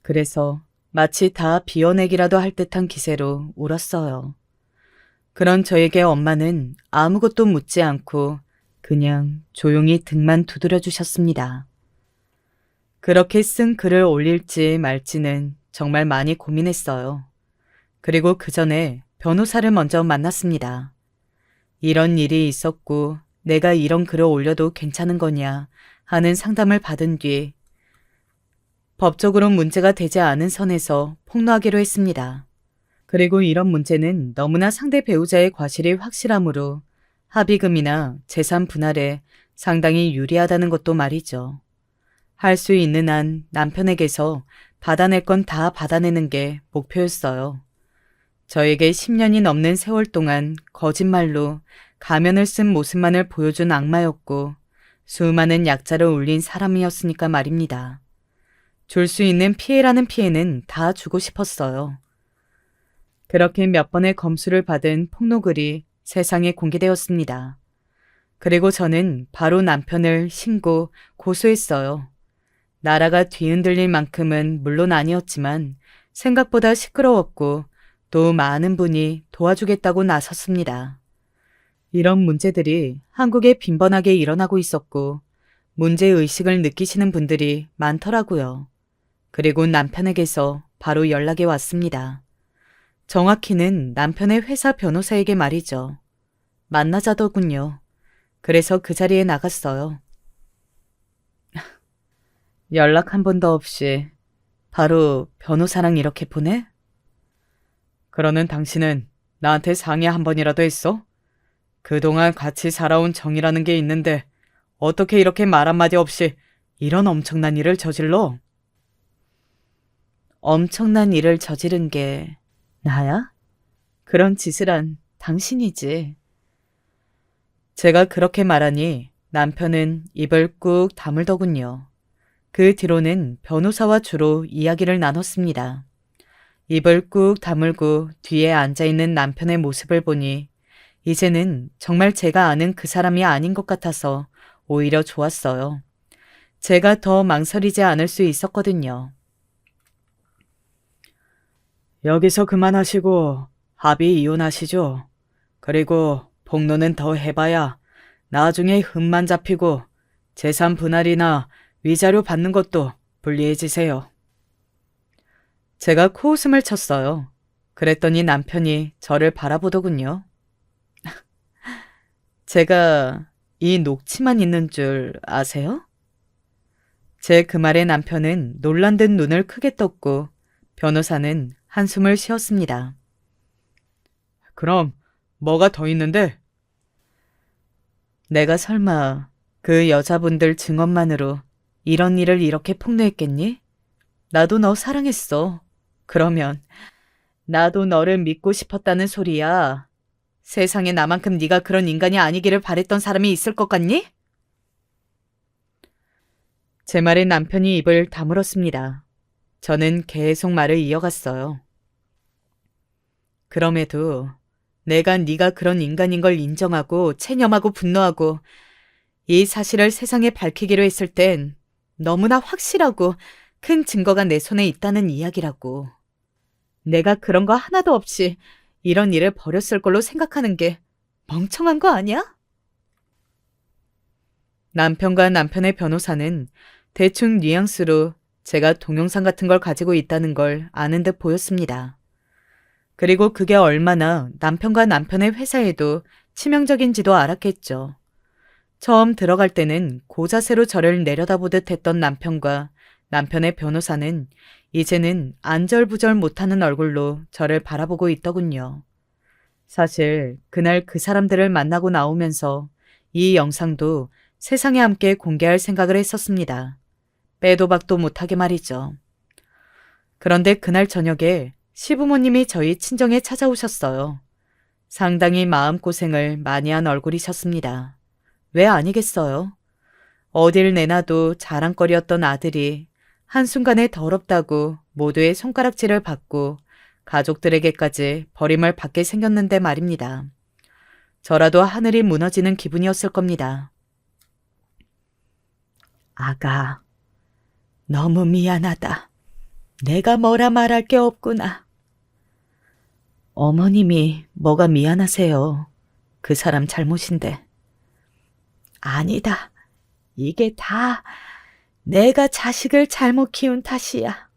그래서 마치 다 비워내기라도 할 듯한 기세로 울었어요. 그런 저에게 엄마는 아무것도 묻지 않고 그냥 조용히 등만 두드려 주셨습니다. 그렇게 쓴 글을 올릴지 말지는 정말 많이 고민했어요. 그리고 그 전에 변호사를 먼저 만났습니다. 이런 일이 있었고 내가 이런 글을 올려도 괜찮은 거냐 하는 상담을 받은 뒤 법적으로 문제가 되지 않은 선에서 폭로하기로 했습니다. 그리고 이런 문제는 너무나 상대 배우자의 과실이 확실하므로 합의금이나 재산 분할에 상당히 유리하다는 것도 말이죠. 할 수 있는 한 남편에게서 받아낼 건 다 받아내는 게 목표였어요. 저에게 10년이 넘는 세월 동안 거짓말로 가면을 쓴 모습만을 보여준 악마였고 수많은 약자를 울린 사람이었으니까 말입니다. 줄 수 있는 피해라는 피해는 다 주고 싶었어요. 그렇게 몇 번의 검수를 받은 폭로글이 세상에 공개되었습니다. 그리고 저는 바로 남편을 신고 고소했어요. 나라가 뒤흔들릴 만큼은 물론 아니었지만 생각보다 시끄러웠고 또 많은 분이 도와주겠다고 나섰습니다. 이런 문제들이 한국에 빈번하게 일어나고 있었고 문제의식을 느끼시는 분들이 많더라고요. 그리고 남편에게서 바로 연락이 왔습니다. 정확히는 남편의 회사 변호사에게 말이죠. 만나자더군요. 그래서 그 자리에 나갔어요. 연락 한 번도 없이 바로 변호사랑 이렇게 보내? 그러는 당신은 나한테 상의 한 번이라도 했어? 그동안 같이 살아온 정이라는 게 있는데 어떻게 이렇게 말 한마디 없이 이런 엄청난 일을 저질러? 엄청난 일을 저지른 게 나야? 그런 짓을 한 당신이지. 제가 그렇게 말하니 남편은 입을 꾹 다물더군요. 그 뒤로는 변호사와 주로 이야기를 나눴습니다. 입을 꾹 다물고 뒤에 앉아있는 남편의 모습을 보니 이제는 정말 제가 아는 그 사람이 아닌 것 같아서 오히려 좋았어요. 제가 더 망설이지 않을 수 있었거든요. 여기서 그만하시고 합의 이혼하시죠. 그리고 폭로는 더 해봐야 나중에 흠만 잡히고 재산 분할이나 위자료 받는 것도 불리해지세요. 제가 코웃음을 쳤어요. 그랬더니 남편이 저를 바라보더군요. 제가 이 녹취만 있는 줄 아세요? 제 그 말에 남편은 놀란 듯 눈을 크게 떴고 변호사는 한숨을 쉬었습니다. 그럼 뭐가 더 있는데? 내가 설마 그 여자분들 증언만으로 이런 일을 이렇게 폭로했겠니? 나도 너 사랑했어. 그러면 나도 너를 믿고 싶었다는 소리야. 세상에 나만큼 네가 그런 인간이 아니기를 바랬던 사람이 있을 것 같니? 제 말에 남편이 입을 다물었습니다. 저는 계속 말을 이어갔어요. 그럼에도 내가 네가 그런 인간인 걸 인정하고 체념하고 분노하고 이 사실을 세상에 밝히기로 했을 땐 너무나 확실하고 큰 증거가 내 손에 있다는 이야기라고. 내가 그런 거 하나도 없이 이런 일을 벌였을 걸로 생각하는 게 멍청한 거 아니야? 남편과 남편의 변호사는 대충 뉘앙스로 제가 동영상 같은 걸 가지고 있다는 걸 아는 듯 보였습니다. 그리고 그게 얼마나 남편과 남편의 회사에도 치명적인지도 알았겠죠. 처음 들어갈 때는 고자세로 저를 내려다보듯 했던 남편과 남편의 변호사는 이제는 안절부절 못하는 얼굴로 저를 바라보고 있더군요. 사실 그날 그 사람들을 만나고 나오면서 이 영상도 세상에 함께 공개할 생각을 했었습니다. 빼도 박도 못하게 말이죠. 그런데 그날 저녁에 시부모님이 저희 친정에 찾아오셨어요. 상당히 마음고생을 많이 한 얼굴이셨습니다. 왜 아니겠어요? 어딜 내놔도 자랑거리였던 아들이 한순간에 더럽다고 모두의 손가락질을 받고 가족들에게까지 버림을 받게 생겼는데 말입니다. 저라도 하늘이 무너지는 기분이었을 겁니다. 아가, 너무 미안하다. 내가 뭐라 말할 게 없구나. 어머님이 뭐가 미안하세요. 그 사람 잘못인데. 아니다. 이게 다 내가 자식을 잘못 키운 탓이야.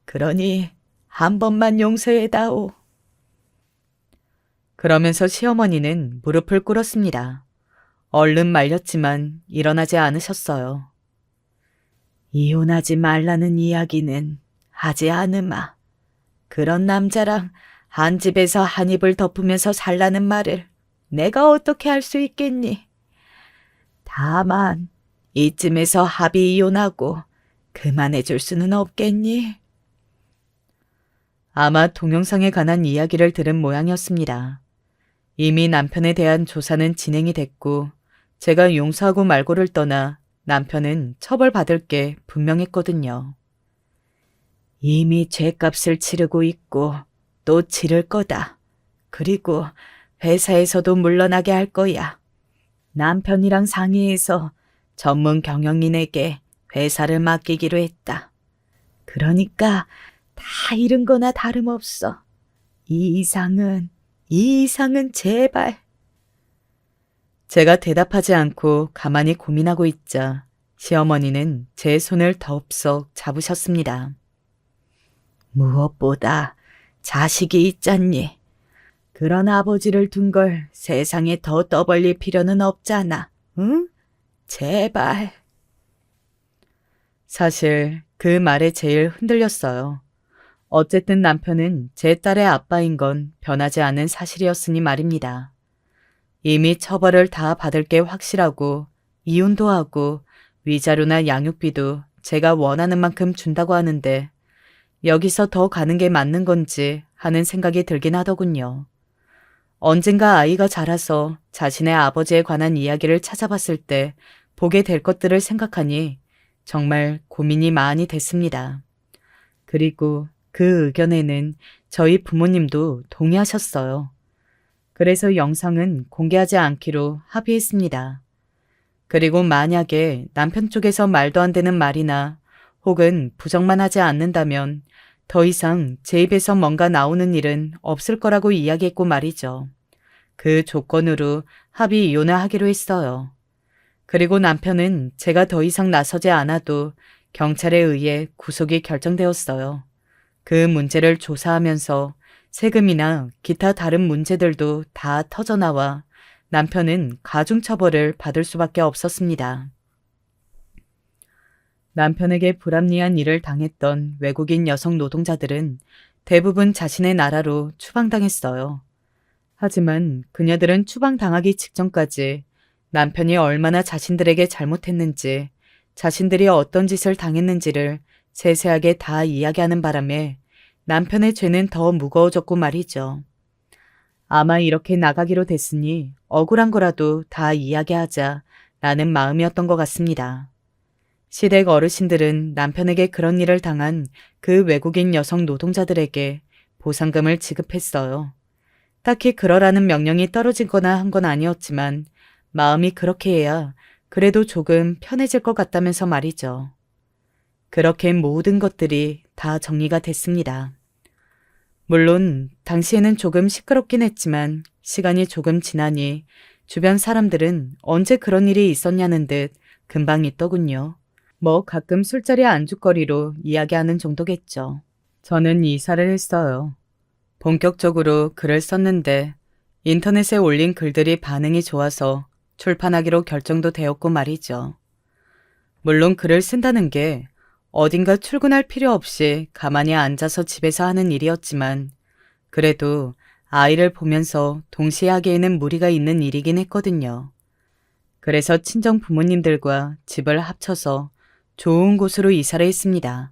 그러니 한 번만 용서해다오. 그러면서 시어머니는 무릎을 꿇었습니다. 얼른 말렸지만 일어나지 않으셨어요. 이혼하지 말라는 이야기는 하지 않으마. 그런 남자랑 한 집에서 한 입을 덮으면서 살라는 말을 내가 어떻게 할 수 있겠니? 다만 이쯤에서 합의 이혼하고 그만해줄 수는 없겠니? 아마 동영상에 관한 이야기를 들은 모양이었습니다. 이미 남편에 대한 조사는 진행이 됐고 제가 용서하고 말고를 떠나 남편은 처벌받을 게 분명했거든요. 이미 죗값을 치르고 있고 또 치를 거다. 그리고 회사에서도 물러나게 할 거야. 남편이랑 상의해서 전문 경영인에게 회사를 맡기기로 했다. 그러니까 다 잃은 거나 다름없어. 이 이상은 제발. 제가 대답하지 않고 가만히 고민하고 있자 시어머니는 제 손을 덥석 잡으셨습니다. 무엇보다 자식이 있잖니. 그런 아버지를 둔 걸 세상에 더 떠벌릴 필요는 없잖아. 응? 제발. 사실 그 말에 제일 흔들렸어요. 어쨌든 남편은 제 딸의 아빠인 건 변하지 않은 사실이었으니 말입니다. 이미 처벌을 다 받을 게 확실하고 이혼도 하고 위자료나 양육비도 제가 원하는 만큼 준다고 하는데 여기서 더 가는 게 맞는 건지 하는 생각이 들긴 하더군요. 언젠가 아이가 자라서 자신의 아버지에 관한 이야기를 찾아봤을 때 보게 될 것들을 생각하니 정말 고민이 많이 됐습니다. 그리고 그 의견에는 저희 부모님도 동의하셨어요. 그래서 영상은 공개하지 않기로 합의했습니다. 그리고 만약에 남편 쪽에서 말도 안 되는 말이나 혹은 부정만 하지 않는다면 더 이상 제 입에서 뭔가 나오는 일은 없을 거라고 이야기했고 말이죠. 그 조건으로 합의 이혼을 하기로 했어요. 그리고 남편은 제가 더 이상 나서지 않아도 경찰에 의해 구속이 결정되었어요. 그 문제를 조사하면서 세금이나 기타 다른 문제들도 다 터져나와 남편은 가중처벌을 받을 수밖에 없었습니다. 남편에게 불합리한 일을 당했던 외국인 여성 노동자들은 대부분 자신의 나라로 추방당했어요. 하지만 그녀들은 추방당하기 직전까지 남편이 얼마나 자신들에게 잘못했는지, 자신들이 어떤 짓을 당했는지를 세세하게 다 이야기하는 바람에 남편의 죄는 더 무거워졌고 말이죠. 아마 이렇게 나가기로 됐으니 억울한 거라도 다 이야기하자 라는 마음이었던 것 같습니다. 시댁 어르신들은 남편에게 그런 일을 당한 그 외국인 여성 노동자들에게 보상금을 지급했어요. 딱히 그러라는 명령이 떨어지거나 한 건 아니었지만 마음이 그렇게 해야 그래도 조금 편해질 것 같다면서 말이죠. 그렇게 모든 것들이 다 정리가 됐습니다. 물론 당시에는 조금 시끄럽긴 했지만 시간이 조금 지나니 주변 사람들은 언제 그런 일이 있었냐는 듯 금방 있더군요. 뭐 가끔 술자리 안주거리로 이야기하는 정도겠죠. 저는 이사를 했어요. 본격적으로 글을 썼는데 인터넷에 올린 글들이 반응이 좋아서 출판하기로 결정도 되었고 말이죠. 물론 글을 쓴다는 게 어딘가 출근할 필요 없이 가만히 앉아서 집에서 하는 일이었지만 그래도 아이를 보면서 동시에 하기에는 무리가 있는 일이긴 했거든요. 그래서 친정 부모님들과 집을 합쳐서 좋은 곳으로 이사를 했습니다.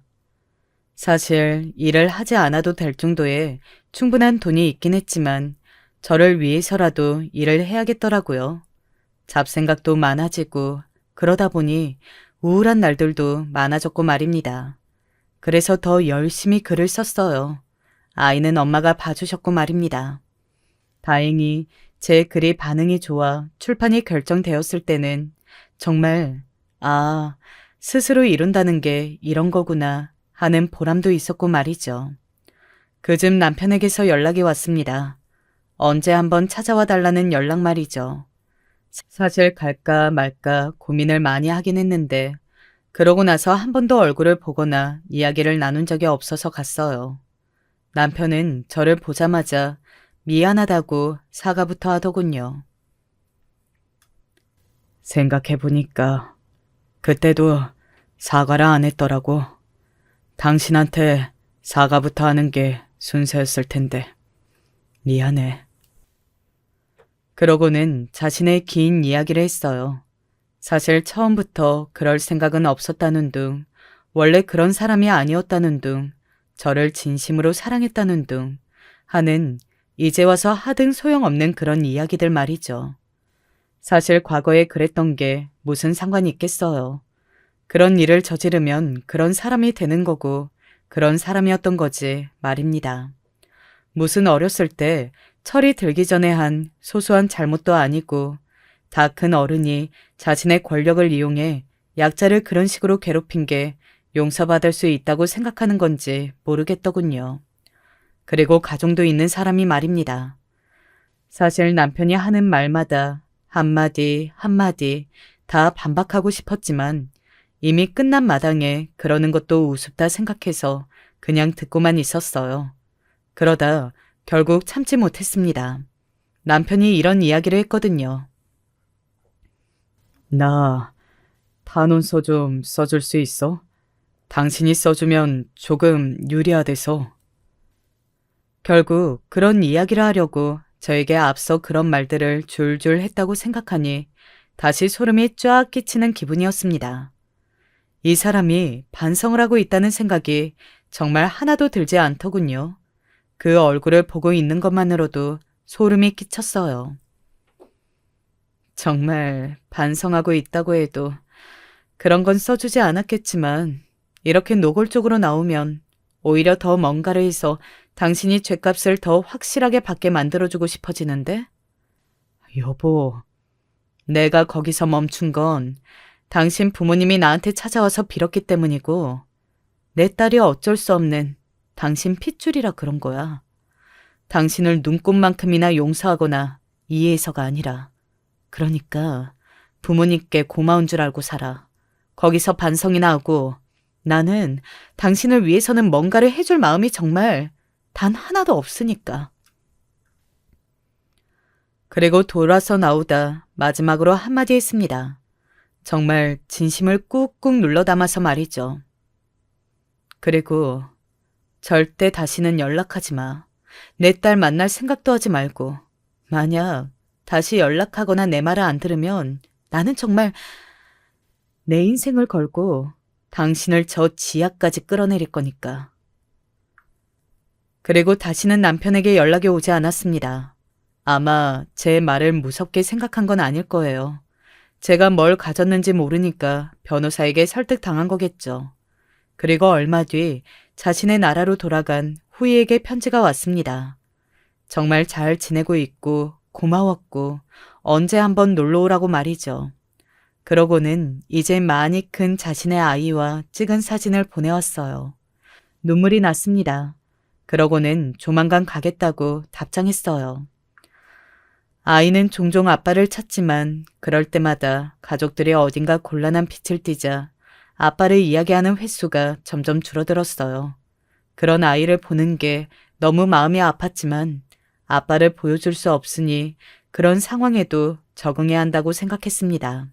사실 일을 하지 않아도 될 정도의 충분한 돈이 있긴 했지만 저를 위해서라도 일을 해야겠더라고요. 잡생각도 많아지고 그러다 보니 우울한 날들도 많아졌고 말입니다. 그래서 더 열심히 글을 썼어요. 아이는 엄마가 봐주셨고 말입니다. 다행히 제 글이 반응이 좋아 출판이 결정되었을 때는 정말 스스로 이룬다는 게 이런 거구나 하는 보람도 있었고 말이죠. 그즘 남편에게서 연락이 왔습니다. 언제 한번 찾아와 달라는 연락 말이죠. 사실 갈까 말까 고민을 많이 하긴 했는데 그러고 나서 한 번도 얼굴을 보거나 이야기를 나눈 적이 없어서 갔어요. 남편은 저를 보자마자 미안하다고 사과부터 하더군요. 생각해보니까 그때도 사과를 안 했더라고. 당신한테 사과부터 하는 게 순서였을 텐데. 미안해. 그러고는 자신의 긴 이야기를 했어요. 사실 처음부터 그럴 생각은 없었다는 둥, 원래 그런 사람이 아니었다는 둥, 저를 진심으로 사랑했다는 둥 하는 이제 와서 하등 소용없는 그런 이야기들 말이죠. 사실 과거에 그랬던 게 무슨 상관이 있겠어요. 그런 일을 저지르면 그런 사람이 되는 거고 그런 사람이었던 거지 말입니다. 무슨 어렸을 때 철이 들기 전에 한 소소한 잘못도 아니고 다 큰 어른이 자신의 권력을 이용해 약자를 그런 식으로 괴롭힌 게 용서받을 수 있다고 생각하는 건지 모르겠더군요. 그리고 가정도 있는 사람이 말입니다. 사실 남편이 하는 말마다 한마디 한마디 다 반박하고 싶었지만 이미 끝난 마당에 그러는 것도 우습다 생각해서 그냥 듣고만 있었어요. 그러다 결국 참지 못했습니다. 남편이 이런 이야기를 했거든요. 나 탄원서 좀 써줄 수 있어? 당신이 써주면 조금 유리하대서. 결국 그런 이야기를 하려고 저에게 앞서 그런 말들을 줄줄 했다고 생각하니 다시 소름이 쫙 끼치는 기분이었습니다. 이 사람이 반성을 하고 있다는 생각이 정말 하나도 들지 않더군요. 그 얼굴을 보고 있는 것만으로도 소름이 끼쳤어요. 정말 반성하고 있다고 해도 그런 건 써주지 않았겠지만 이렇게 노골적으로 나오면 오히려 더 뭔가를 해서 당신이 죗값을 더 확실하게 받게 만들어주고 싶어지는데? 여보, 내가 거기서 멈춘 건 당신 부모님이 나한테 찾아와서 빌었기 때문이고 내 딸이 어쩔 수 없는 당신 핏줄이라 그런 거야. 당신을 눈꼽만큼이나 용서하거나 이해해서가 아니라. 그러니까 부모님께 고마운 줄 알고 살아. 거기서 반성이나 하고 나는 당신을 위해서는 뭔가를 해줄 마음이 정말 단 하나도 없으니까. 그리고 돌아서 나오다 마지막으로 한마디 했습니다. 정말 진심을 꾹꾹 눌러 담아서 말이죠. 그리고 절대 다시는 연락하지 마. 내 딸 만날 생각도 하지 말고. 만약 다시 연락하거나 내 말을 안 들으면 나는 정말 내 인생을 걸고 당신을 저 지하까지 끌어내릴 거니까. 그리고 다시는 남편에게 연락이 오지 않았습니다. 아마 제 말을 무섭게 생각한 건 아닐 거예요. 제가 뭘 가졌는지 모르니까 변호사에게 설득당한 거겠죠. 그리고 얼마 뒤 자신의 나라로 돌아간 후이에게 편지가 왔습니다. 정말 잘 지내고 있고 고마웠고 언제 한번 놀러 오라고 말이죠. 그러고는 이제 많이 큰 자신의 아이와 찍은 사진을 보내왔어요. 눈물이 났습니다. 그러고는 조만간 가겠다고 답장했어요. 아이는 종종 아빠를 찾지만 그럴 때마다 가족들이 어딘가 곤란한 빛을 띠자 아빠를 이야기하는 횟수가 점점 줄어들었어요. 그런 아이를 보는 게 너무 마음이 아팠지만 아빠를 보여줄 수 없으니 그런 상황에도 적응해야 한다고 생각했습니다.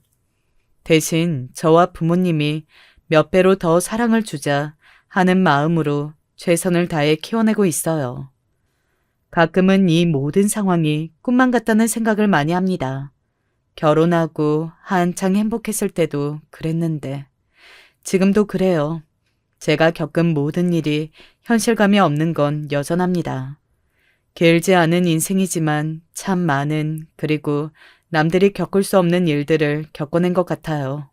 대신 저와 부모님이 몇 배로 더 사랑을 주자 하는 마음으로 최선을 다해 키워내고 있어요. 가끔은 이 모든 상황이 꿈만 같다는 생각을 많이 합니다. 결혼하고 한창 행복했을 때도 그랬는데 지금도 그래요. 제가 겪은 모든 일이 현실감이 없는 건 여전합니다. 길지 않은 인생이지만 참 많은 그리고 남들이 겪을 수 없는 일들을 겪어낸 것 같아요.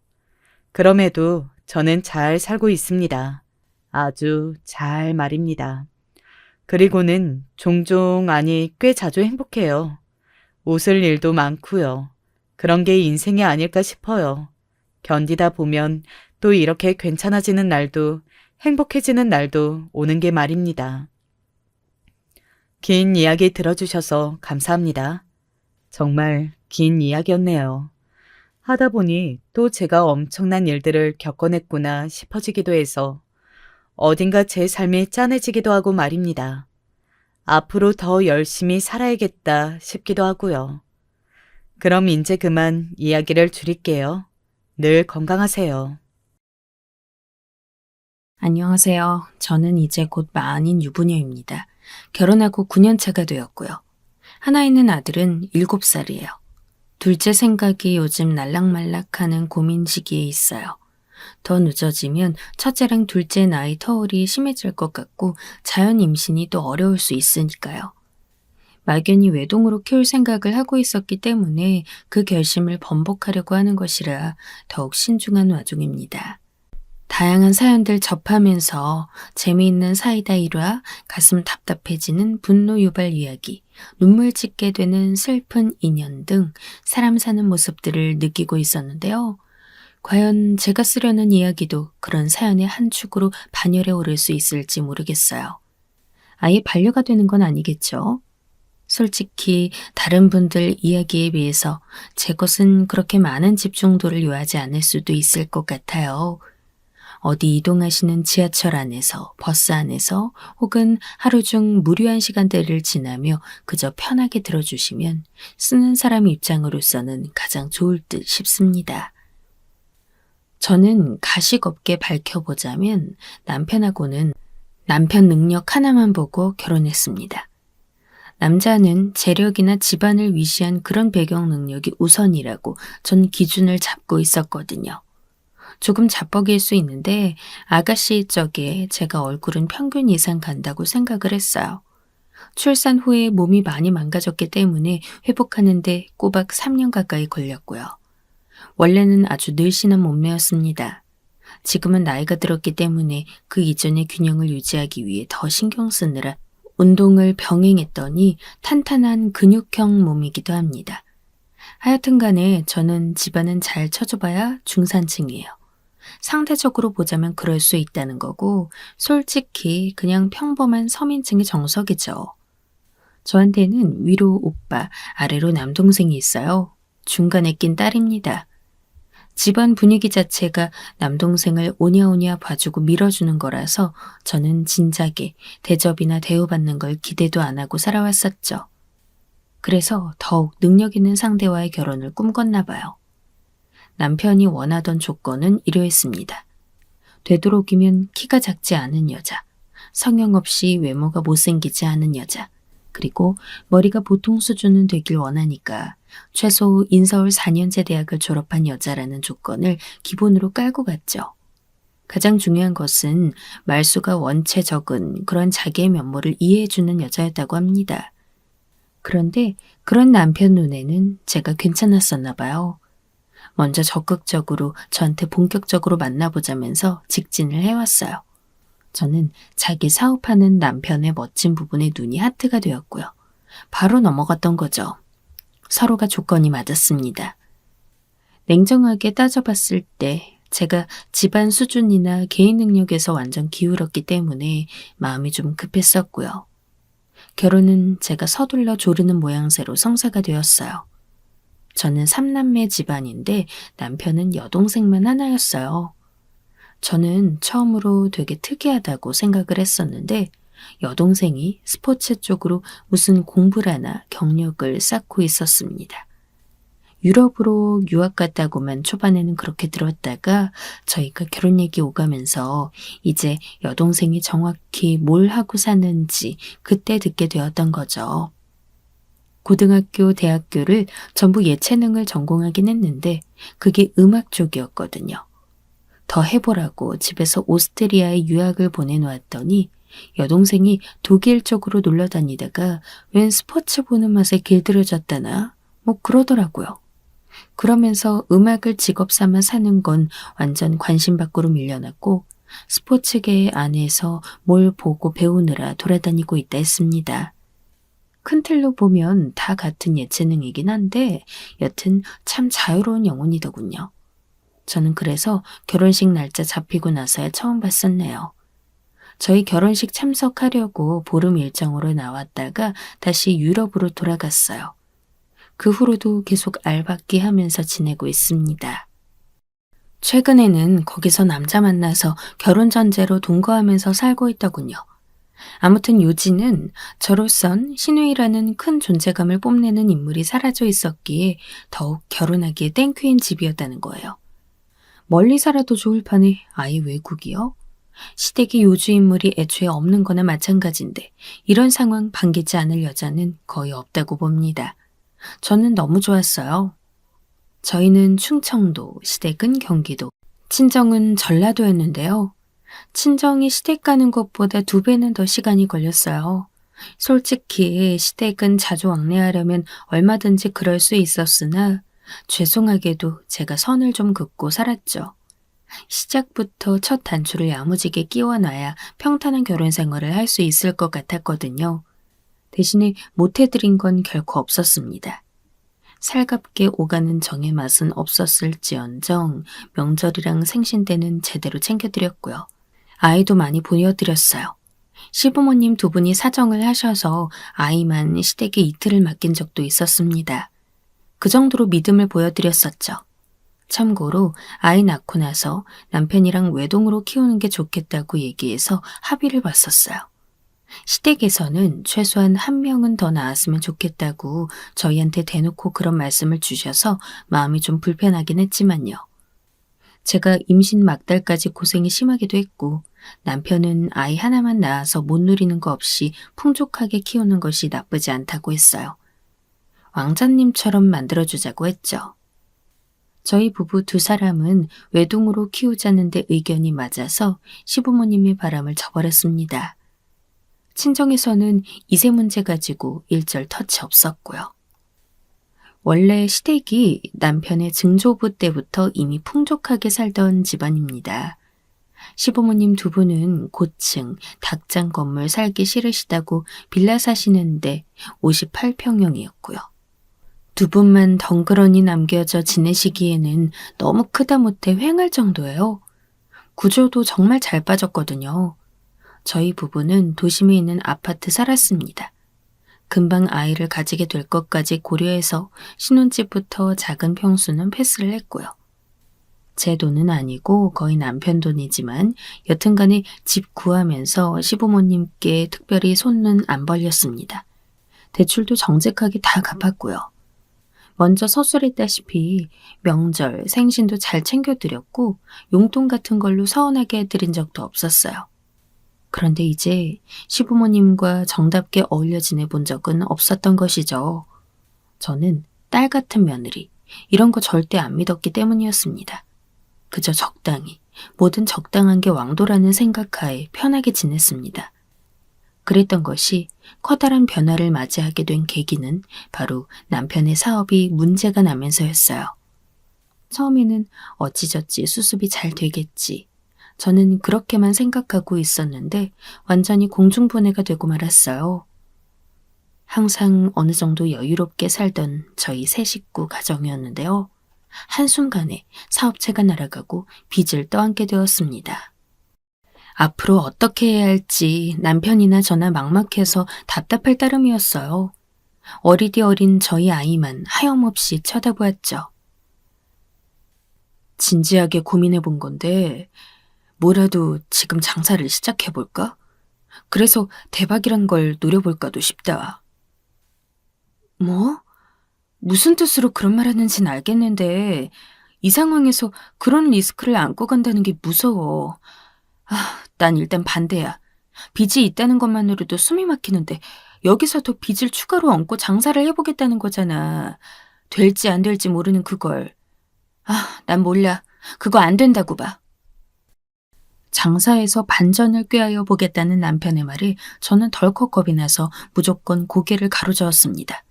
그럼에도 저는 잘 살고 있습니다. 아주 잘 말입니다. 그리고는 종종 아니 꽤 자주 행복해요. 웃을 일도 많고요. 그런 게 인생이 아닐까 싶어요. 견디다 보면 또 이렇게 괜찮아지는 날도 행복해지는 날도 오는 게 말입니다. 긴 이야기 들어주셔서 감사합니다. 정말 긴 이야기였네요. 하다 보니 또 제가 엄청난 일들을 겪어냈구나 싶어지기도 해서 어딘가 제 삶이 짠해지기도 하고 말입니다. 앞으로 더 열심히 살아야겠다 싶기도 하고요. 그럼 이제 그만 이야기를 줄일게요. 늘 건강하세요. 안녕하세요. 저는 이제 곧 마흔인 유부녀입니다. 결혼하고 9년 차가 되었고요. 하나 있는 아들은 7살이에요. 둘째 생각이 요즘 날락말락하는 고민 시기에 있어요. 더 늦어지면 첫째랑 둘째 나이 터울이 심해질 것 같고 자연 임신이 또 어려울 수 있으니까요. 막연히 외동으로 키울 생각을 하고 있었기 때문에 그 결심을 번복하려고 하는 것이라 더욱 신중한 와중입니다. 다양한 사연들 접하면서 재미있는 사이다 일화, 가슴 답답해지는 분노 유발 이야기, 눈물 짓게 되는 슬픈 인연 등 사람 사는 모습들을 느끼고 있었는데요. 과연 제가 쓰려는 이야기도 그런 사연의 한 축으로 반열에 오를 수 있을지 모르겠어요. 아예 반려가 되는 건 아니겠죠? 솔직히 다른 분들 이야기에 비해서 제 것은 그렇게 많은 집중도를 요하지 않을 수도 있을 것 같아요. 어디 이동하시는 지하철 안에서, 버스 안에서 혹은 하루 중 무료한 시간대를 지나며 그저 편하게 들어주시면 쓰는 사람 입장으로서는 가장 좋을 듯 싶습니다. 저는 가식 없게 밝혀보자면 남편하고는 남편 능력 하나만 보고 결혼했습니다. 남자는 재력이나 집안을 위시한 그런 배경 능력이 우선이라고 전 기준을 잡고 있었거든요. 조금 자뻑일 수 있는데 아가씨 쪽에 제가 얼굴은 평균 이상 간다고 생각을 했어요. 출산 후에 몸이 많이 망가졌기 때문에 회복하는데 꼬박 3년 가까이 걸렸고요. 원래는 아주 늘씬한 몸매였습니다. 지금은 나이가 들었기 때문에 그 이전의 균형을 유지하기 위해 더 신경 쓰느라 운동을 병행했더니 탄탄한 근육형 몸이기도 합니다. 하여튼 간에 저는 집안은 잘 쳐줘봐야 중산층이에요. 상대적으로 보자면 그럴 수 있다는 거고 솔직히 그냥 평범한 서민층의 정석이죠. 저한테는 위로 오빠, 아래로 남동생이 있어요. 중간에 낀 딸입니다. 집안 분위기 자체가 남동생을 오냐오냐 봐주고 밀어주는 거라서 저는 진작에 대접이나 대우받는 걸 기대도 안 하고 살아왔었죠. 그래서 더욱 능력 있는 상대와의 결혼을 꿈꿨나 봐요. 남편이 원하던 조건은 이러했습니다. 되도록이면 키가 작지 않은 여자, 성형 없이 외모가 못생기지 않은 여자, 그리고 머리가 보통 수준은 되길 원하니까 최소 인서울 4년제 대학을 졸업한 여자라는 조건을 기본으로 깔고 갔죠. 가장 중요한 것은 말수가 원체 적은 그런 자기의 면모를 이해해주는 여자였다고 합니다. 그런데 그런 남편 눈에는 제가 괜찮았었나 봐요. 먼저 적극적으로 저한테 본격적으로 만나보자면서 직진을 해왔어요. 저는 자기 사업하는 남편의 멋진 부분에 눈이 하트가 되었고요. 바로 넘어갔던 거죠. 서로가 조건이 맞았습니다. 냉정하게 따져봤을 때 제가 집안 수준이나 개인 능력에서 완전 기울었기 때문에 마음이 좀 급했었고요. 결혼은 제가 서둘러 조르는 모양새로 성사가 되었어요. 저는 3남매 집안인데 남편은 여동생만 하나였어요. 저는 처음으로 되게 특이하다고 생각을 했었는데 여동생이 스포츠 쪽으로 무슨 공부를 하나 경력을 쌓고 있었습니다. 유럽으로 유학 갔다고만 초반에는 그렇게 들었다가 저희가 결혼 얘기 오가면서 이제 여동생이 정확히 뭘 하고 사는지 그때 듣게 되었던 거죠. 고등학교, 대학교를 전부 예체능을 전공하긴 했는데 그게 음악 쪽이었거든요. 더 해보라고 집에서 오스트리아에 유학을 보내놓았더니 여동생이 독일 쪽으로 놀러 다니다가 웬 스포츠 보는 맛에 길들여졌다나 뭐 그러더라고요. 그러면서 음악을 직업 삼아 사는 건 완전 관심 밖으로 밀려났고 스포츠계 안에서 뭘 보고 배우느라 돌아다니고 있다 했습니다. 큰 틀로 보면 다 같은 예체능이긴 한데 여튼 참 자유로운 영혼이더군요. 저는 그래서 결혼식 날짜 잡히고 나서야 처음 봤었네요. 저희 결혼식 참석하려고 보름 일정으로 나왔다가 다시 유럽으로 돌아갔어요. 그 후로도 계속 알박기 하면서 지내고 있습니다. 최근에는 거기서 남자 만나서 결혼 전제로 동거하면서 살고 있더군요. 아무튼 요지는 저로선 신우이라는 큰 존재감을 뽐내는 인물이 사라져 있었기에 더욱 결혼하기에 땡큐인 집이었다는 거예요. 멀리 살아도 좋을 판에 아예 외국이요? 시댁의 요주 인물이 애초에 없는 거나 마찬가지인데 이런 상황 반기지 않을 여자는 거의 없다고 봅니다. 저는 너무 좋았어요. 저희는 충청도, 시댁은 경기도, 친정은 전라도였는데요. 친정이 시댁 가는 것보다 2배는 더 시간이 걸렸어요. 솔직히 시댁은 자주 왕래하려면 얼마든지 그럴 수 있었으나 죄송하게도 제가 선을 좀 긋고 살았죠. 시작부터 첫 단추를 야무지게 끼워놔야 평탄한 결혼 생활을 할 수 있을 것 같았거든요. 대신에 못해드린 건 결코 없었습니다. 살갑게 오가는 정의 맛은 없었을지언정 명절이랑 생신 때는 제대로 챙겨드렸고요. 아이도 많이 보여드렸어요. 시부모님 2분이 사정을 하셔서 아이만 시댁에 이틀을 맡긴 적도 있었습니다. 그 정도로 믿음을 보여드렸었죠. 참고로 아이 낳고 나서 남편이랑 외동으로 키우는 게 좋겠다고 얘기해서 합의를 봤었어요. 시댁에서는 최소한 1명은 더 낳았으면 좋겠다고 저희한테 대놓고 그런 말씀을 주셔서 마음이 좀 불편하긴 했지만요. 제가 임신 막달까지 고생이 심하기도 했고 남편은 아이 하나만 낳아서 못 누리는 거 없이 풍족하게 키우는 것이 나쁘지 않다고 했어요. 왕자님처럼 만들어주자고 했죠. 저희 부부 2사람은 외동으로 키우자는데 의견이 맞아서 시부모님의 바람을 저버렸습니다. 친정에서는 이세 문제 가지고 일절 터치 없었고요. 원래 시댁이 남편의 증조부 때부터 이미 풍족하게 살던 집안입니다. 시부모님 2분은 고층, 닭장 건물 살기 싫으시다고 빌라 사시는데 58평형이었고요. 2분만 덩그러니 남겨져 지내시기에는 너무 크다 못해 휑할 정도예요. 구조도 정말 잘 빠졌거든요. 저희 부부는 도심에 있는 아파트 살았습니다. 금방 아이를 가지게 될 것까지 고려해서 신혼집부터 작은 평수는 패스를 했고요. 제 돈은 아니고 거의 남편 돈이지만 여튼간에 집 구하면서 시부모님께 특별히 손은 안 벌렸습니다. 대출도 정직하게 다 갚았고요. 먼저 서술했다시피 명절, 생신도 잘 챙겨드렸고 용돈 같은 걸로 서운하게 해드린 적도 없었어요. 그런데 이제 시부모님과 정답게 어울려 지내본 적은 없었던 것이죠. 저는 딸 같은 며느리, 이런 거 절대 안 믿었기 때문이었습니다. 그저 적당히, 뭐든 적당한 게 왕도라는 생각하에 편하게 지냈습니다. 그랬던 것이 커다란 변화를 맞이하게 된 계기는 바로 남편의 사업이 문제가 나면서였어요. 처음에는 어찌저찌 수습이 잘 되겠지. 저는 그렇게만 생각하고 있었는데 완전히 공중분해가 되고 말았어요. 항상 어느 정도 여유롭게 살던 저희 3식구 가정이었는데요. 한순간에 사업체가 날아가고 빚을 떠안게 되었습니다. 앞으로 어떻게 해야 할지 남편이나 저나 막막해서 답답할 따름이었어요. 어리디 어린 저희 아이만 하염없이 쳐다보았죠. 진지하게 고민해 본 건데 뭐라도 지금 장사를 시작해볼까? 그래서 대박이란 걸 노려볼까도 싶다. 뭐? 무슨 뜻으로 그런 말 하는진 알겠는데 이 상황에서 그런 리스크를 안고 간다는 게 무서워. 난 일단 반대야. 빚이 있다는 것만으로도 숨이 막히는데 여기서 더 빚을 추가로 얹고 장사를 해보겠다는 거잖아. 될지 안 될지 모르는 그걸. 난 몰라. 그거 안 된다고 봐. 장사에서 반전을 꾀하여 보겠다는 남편의 말에 저는 덜컥 겁이 나서 무조건 고개를 가로저었습니다.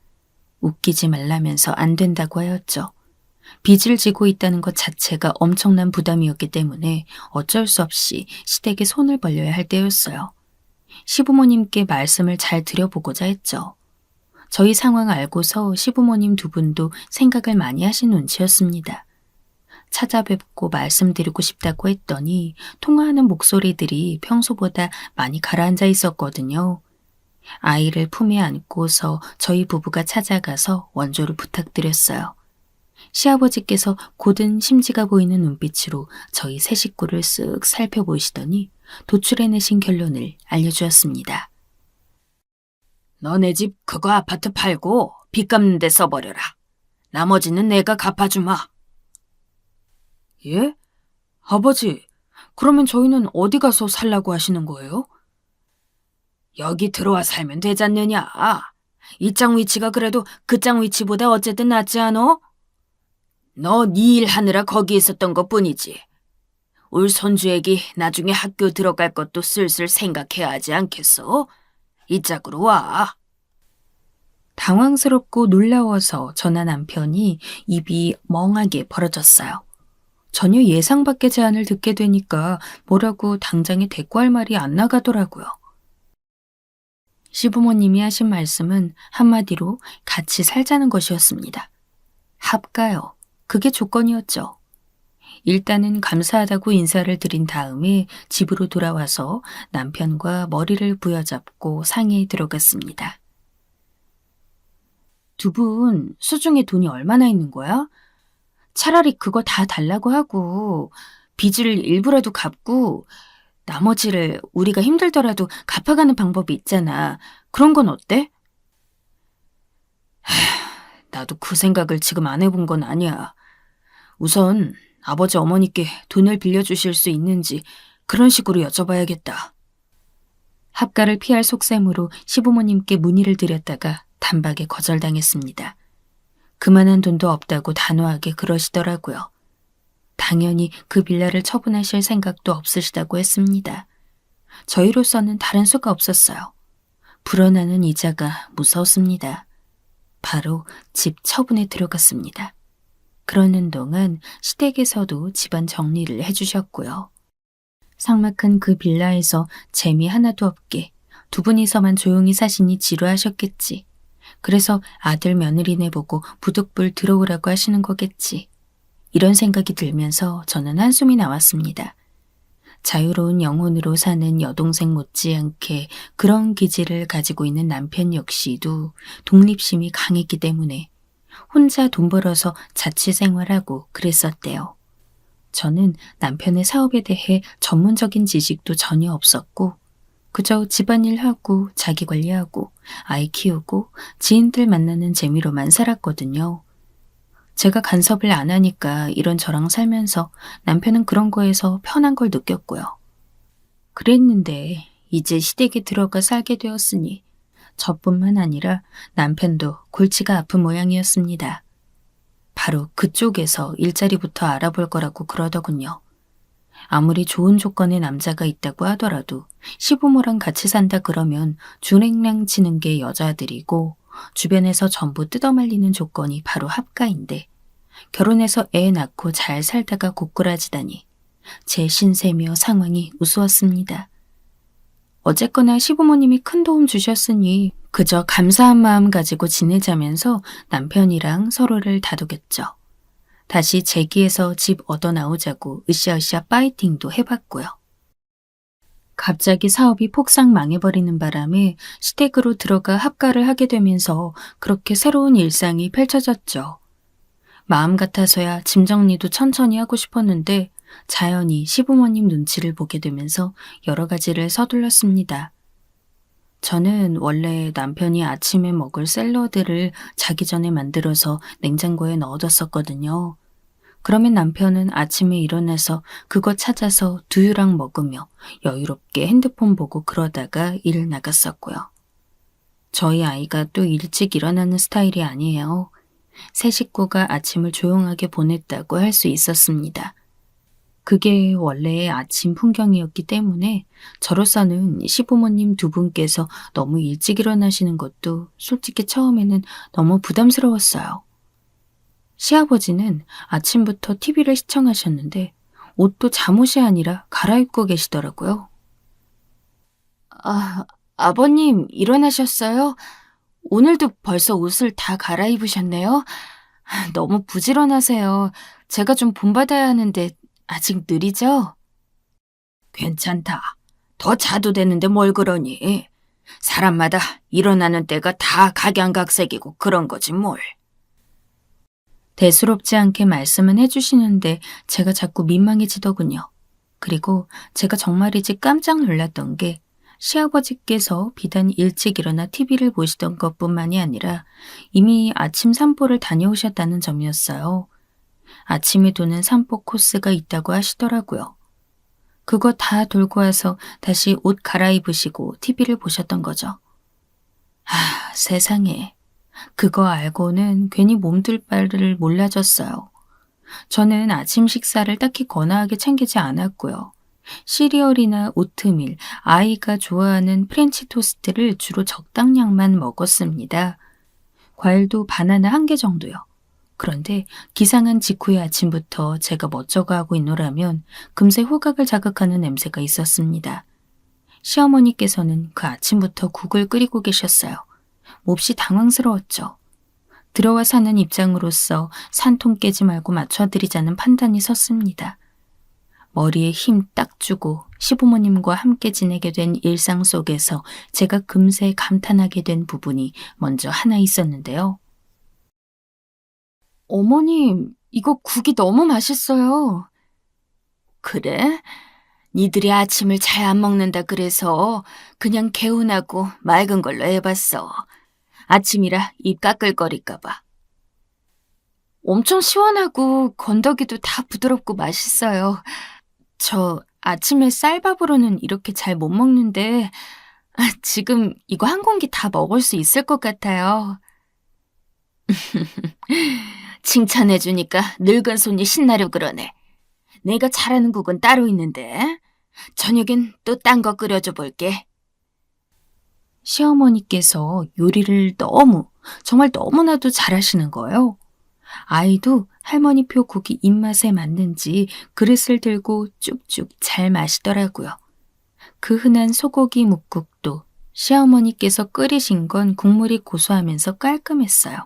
웃기지 말라면서 안 된다고 하였죠. 빚을 지고 있다는 것 자체가 엄청난 부담이었기 때문에 어쩔 수 없이 시댁에 손을 벌려야 할 때였어요. 시부모님께 말씀을 잘 드려보고자 했죠. 저희 상황 알고서 시부모님 2분도 생각을 많이 하신 눈치였습니다. 찾아뵙고 말씀드리고 싶다고 했더니 통화하는 목소리들이 평소보다 많이 가라앉아 있었거든요. 아이를 품에 안고서 저희 부부가 찾아가서 원조를 부탁드렸어요. 시아버지께서 고든 심지가 보이는 눈빛으로 저희 3식구를 쓱 살펴보시더니 도출해내신 결론을 알려주었습니다. 너네 집 그거 아파트 팔고 빚 갚는 데 써버려라. 나머지는 내가 갚아주마. 예? 아버지, 그러면 저희는 어디 가서 살라고 하시는 거예요? 여기 들어와 살면 되잖느냐. 이 장 위치가 그래도 그 장 위치보다 어쨌든 낫지 않어? 너 네 일 하느라 거기 있었던 것뿐이지. 울 손주애기 나중에 학교 들어갈 것도 슬슬 생각해야 하지 않겠어? 이 짝으로 와. 당황스럽고 놀라워서 전화 남편이 입이 멍하게 벌어졌어요. 전혀 예상 밖의 제안을 듣게 되니까 뭐라고 당장에 대꾸할 말이 안 나가더라고요. 시부모님이 하신 말씀은 한마디로 같이 살자는 것이었습니다. 합가요. 그게 조건이었죠. 일단은 감사하다고 인사를 드린 다음에 집으로 돌아와서 남편과 머리를 부여잡고 상의에 들어갔습니다. 두 분 수중에 돈이 얼마나 있는 거야? 차라리 그거 다 달라고 하고 빚을 일부라도 갚고 나머지를 우리가 힘들더라도 갚아가는 방법이 있잖아. 그런 건 어때? 나도 그 생각을 지금 안 해본 건 아니야. 우선 아버지 어머니께 돈을 빌려주실 수 있는지 그런 식으로 여쭤봐야겠다. 합가를 피할 속셈으로 시부모님께 문의를 드렸다가 단박에 거절당했습니다. 그만한 돈도 없다고 단호하게 그러시더라고요. 당연히 그 빌라를 처분하실 생각도 없으시다고 했습니다. 저희로서는 다른 수가 없었어요. 불어나는 이자가 무서웠습니다. 바로 집 처분에 들어갔습니다. 그러는 동안 시댁에서도 집안 정리를 해주셨고요. 삭막한 그 빌라에서 재미 하나도 없게 두 분이서만 조용히 사시니 지루하셨겠지. 그래서 아들 며느리네 보고 부득불 들어오라고 하시는 거겠지. 이런 생각이 들면서 저는 한숨이 나왔습니다. 자유로운 영혼으로 사는 여동생 못지않게 그런 기질을 가지고 있는 남편 역시도 독립심이 강했기 때문에 혼자 돈 벌어서 자취 생활하고 그랬었대요. 저는 남편의 사업에 대해 전문적인 지식도 전혀 없었고 그저 집안일하고 자기 관리하고 아이 키우고 지인들 만나는 재미로만 살았거든요. 제가 간섭을 안 하니까 이런저런 살면서 남편은 그런 거에서 편한 걸 느꼈고요. 그랬는데 이제 시댁에 들어가 살게 되었으니 저뿐만 아니라 남편도 골치가 아픈 모양이었습니다. 바로 그쪽에서 일자리부터 알아볼 거라고 그러더군요. 아무리 좋은 조건의 남자가 있다고 하더라도 시부모랑 같이 산다 그러면 준행량 치는 게 여자들이고 주변에서 전부 뜯어말리는 조건이 바로 합가인데 결혼해서 애 낳고 잘 살다가 고꾸라지다니 제 신세며 상황이 우스웠습니다. 어쨌거나 시부모님이 큰 도움 주셨으니 그저 감사한 마음 가지고 지내자면서 남편이랑 서로를 다독였죠. 다시 재기에서 집 얻어 나오자고 으쌰으쌰 파이팅도 해봤고요. 갑자기 사업이 폭삭 망해버리는 바람에 시댁으로 들어가 합가를 하게 되면서 그렇게 새로운 일상이 펼쳐졌죠. 마음 같아서야 짐 정리도 천천히 하고 싶었는데 자연히 시부모님 눈치를 보게 되면서 여러 가지를 서둘렀습니다. 저는 원래 남편이 아침에 먹을 샐러드를 자기 전에 만들어서 냉장고에 넣어뒀었거든요. 그러면 남편은 아침에 일어나서 그거 찾아서 두유랑 먹으며 여유롭게 핸드폰 보고 그러다가 일을 나갔었고요. 저희 아이가 또 일찍 일어나는 스타일이 아니에요. 세 식구가 아침을 조용하게 보냈다고 할 수 있었습니다. 그게 원래의 아침 풍경이었기 때문에 저로서는 시부모님 두 분께서 너무 일찍 일어나시는 것도 솔직히 처음에는 너무 부담스러웠어요. 시아버지는 아침부터 TV를 시청하셨는데 옷도 잠옷이 아니라 갈아입고 계시더라고요. 아버님 일어나셨어요? 오늘도 벌써 옷을 다 갈아입으셨네요? 너무 부지런하세요. 제가 좀 본받아야 하는데 아직 느리죠? 괜찮다. 더 자도 되는데 뭘 그러니? 사람마다 일어나는 때가 다 각양각색이고 그런 거지 뭘. 대수롭지 않게 말씀은 해주시는데 제가 자꾸 민망해지더군요. 그리고 제가 정말이지 깜짝 놀랐던 게 시아버지께서 비단 일찍 일어나 TV를 보시던 것뿐만이 아니라 이미 아침 산보를 다녀오셨다는 점이었어요. 아침에 도는 산보 코스가 있다고 하시더라고요. 그거 다 돌고 와서 다시 옷 갈아입으시고 TV를 보셨던 거죠. 아, 세상에. 그거 알고는 괜히 몸둘 바를 몰라졌어요. 저는 아침 식사를 딱히 거나하게 챙기지 않았고요. 시리얼이나 오트밀, 아이가 좋아하는 프렌치 토스트를 주로 적당량만 먹었습니다. 과일도 바나나 1개 정도요. 그런데 기상한 직후의 아침부터 제가 멋쩍어 하고 있노라면 금세 후각을 자극하는 냄새가 있었습니다. 시어머니께서는 그 아침부터 국을 끓이고 계셨어요. 몹시 당황스러웠죠. 들어와 사는 입장으로서 산통 깨지 말고 맞춰드리자는 판단이 섰습니다. 머리에 힘 딱 주고 시부모님과 함께 지내게 된 일상 속에서 제가 금세 감탄하게 된 부분이 먼저 하나 있었는데요. 어머님, 이거 국이 너무 맛있어요. 그래? 니들이 아침을 잘 안 먹는다 그래서 그냥 개운하고 맑은 걸로 해봤어. 아침이라 입 까끌거릴까봐. 엄청 시원하고 건더기도 다 부드럽고 맛있어요. 저 아침에 쌀밥으로는 이렇게 잘 못 먹는데 지금 이거 한 공기 다 먹을 수 있을 것 같아요. 칭찬해주니까 늙은 손이 신나려 그러네. 내가 잘하는 국은 따로 있는데 저녁엔 또 딴 거 끓여줘 볼게. 시어머니께서 요리를 정말 너무나도 잘하시는 거예요. 아이도 할머니표 국이 입맛에 맞는지 그릇을 들고 쭉쭉 잘 마시더라고요. 그 흔한 소고기 묵국도 시어머니께서 끓이신 건 국물이 고소하면서 깔끔했어요.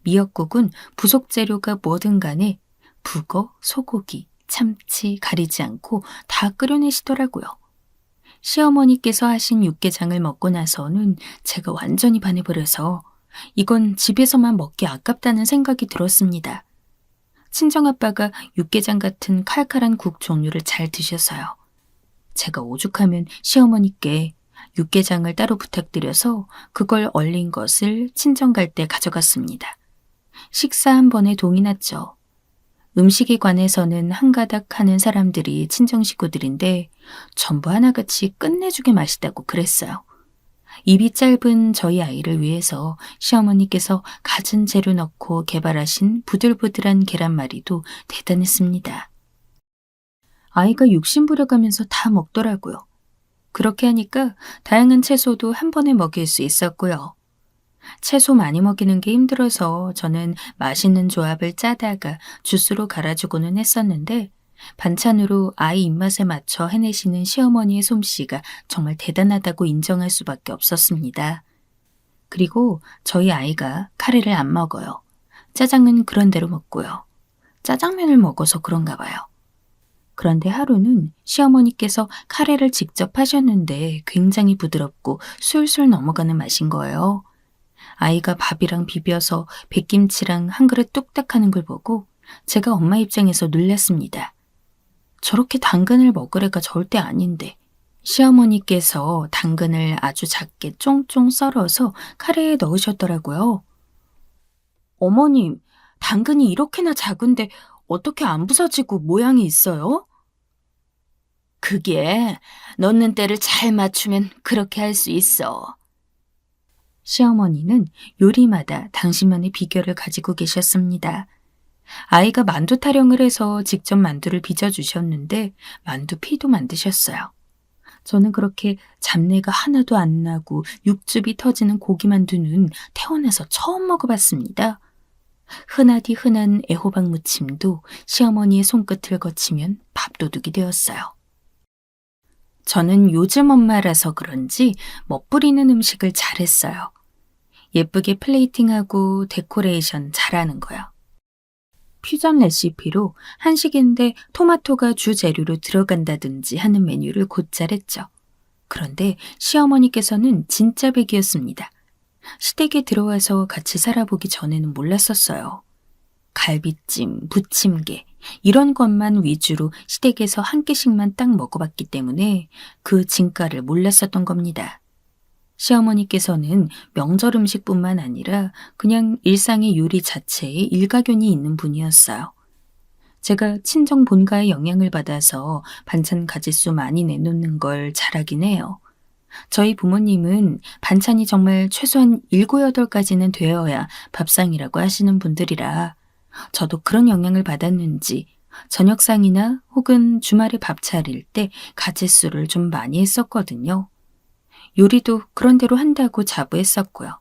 미역국은 부속 재료가 뭐든 간에 북어, 소고기, 참치 가리지 않고 다 끓여내시더라고요. 시어머니께서 하신 육개장을 먹고 나서는 제가 완전히 반해버려서 이건 집에서만 먹기 아깝다는 생각이 들었습니다. 친정아빠가 육개장 같은 칼칼한 국 종류를 잘 드셔서요. 제가 오죽하면 시어머니께 육개장을 따로 부탁드려서 그걸 얼린 것을 친정 갈 때 가져갔습니다. 식사 한 번에 동이 났죠. 음식에 관해서는 한가닥 하는 사람들이 친정 식구들인데 전부 하나같이 끝내주게 맛있다고 그랬어요. 입이 짧은 저희 아이를 위해서 시어머니께서 갖은 재료 넣고 개발하신 부들부들한 계란말이도 대단했습니다. 아이가 욕심 부려가면서 다 먹더라고요. 그렇게 하니까 다양한 채소도 한 번에 먹일 수 있었고요. 채소 많이 먹이는 게 힘들어서 저는 맛있는 조합을 짜다가 주스로 갈아주고는 했었는데 반찬으로 아이 입맛에 맞춰 해내시는 시어머니의 솜씨가 정말 대단하다고 인정할 수밖에 없었습니다. 그리고 저희 아이가 카레를 안 먹어요. 짜장은 그런대로 먹고요. 짜장면을 먹어서 그런가 봐요. 그런데 하루는 시어머니께서 카레를 직접 하셨는데 굉장히 부드럽고 술술 넘어가는 맛인 거예요. 아이가 밥이랑 비벼서 백김치랑 한 그릇 뚝딱 하는 걸 보고 제가 엄마 입장에서 놀랐습니다. 저렇게 당근을 먹을 애가 절대 아닌데 시어머니께서 당근을 아주 작게 쫑쫑 썰어서 카레에 넣으셨더라고요. 어머님, 당근이 이렇게나 작은데 어떻게 안 부서지고 모양이 있어요? 그게 넣는 때를 잘 맞추면 그렇게 할 수 있어. 시어머니는 요리마다 당신만의 비결을 가지고 계셨습니다. 아이가 만두 타령을 해서 직접 만두를 빚어주셨는데 만두 피도 만드셨어요. 저는 그렇게 잡내가 하나도 안 나고 육즙이 터지는 고기만두는 태어나서 처음 먹어봤습니다. 흔하디 흔한 애호박 무침도 시어머니의 손끝을 거치면 밥도둑이 되었어요. 저는 요즘 엄마라서 그런지 멋부리는 음식을 잘했어요. 예쁘게 플레이팅하고 데코레이션 잘하는 거요. 퓨전 레시피로 한식인데 토마토가 주재료로 들어간다든지 하는 메뉴를 곧잘 했죠. 그런데 시어머니께서는 진짜 백이었습니다. 시댁에 들어와서 같이 살아보기 전에는 몰랐었어요. 갈비찜, 부침개 이런 것만 위주로 시댁에서 한 끼씩만 딱 먹어봤기 때문에 그 진가를 몰랐었던 겁니다. 시어머니께서는 명절 음식뿐만 아니라 그냥 일상의 요리 자체에 일가견이 있는 분이었어요. 제가 친정 본가의 영향을 받아서 반찬 가짓수 많이 내놓는 걸 잘하긴 해요. 저희 부모님은 반찬이 정말 최소한 7, 8가지는 되어야 밥상이라고 하시는 분들이라 저도 그런 영향을 받았는지 저녁상이나 혹은 주말에 밥 차릴 때 가짓수를 좀 많이 했었거든요. 요리도 그런대로 한다고 자부했었고요.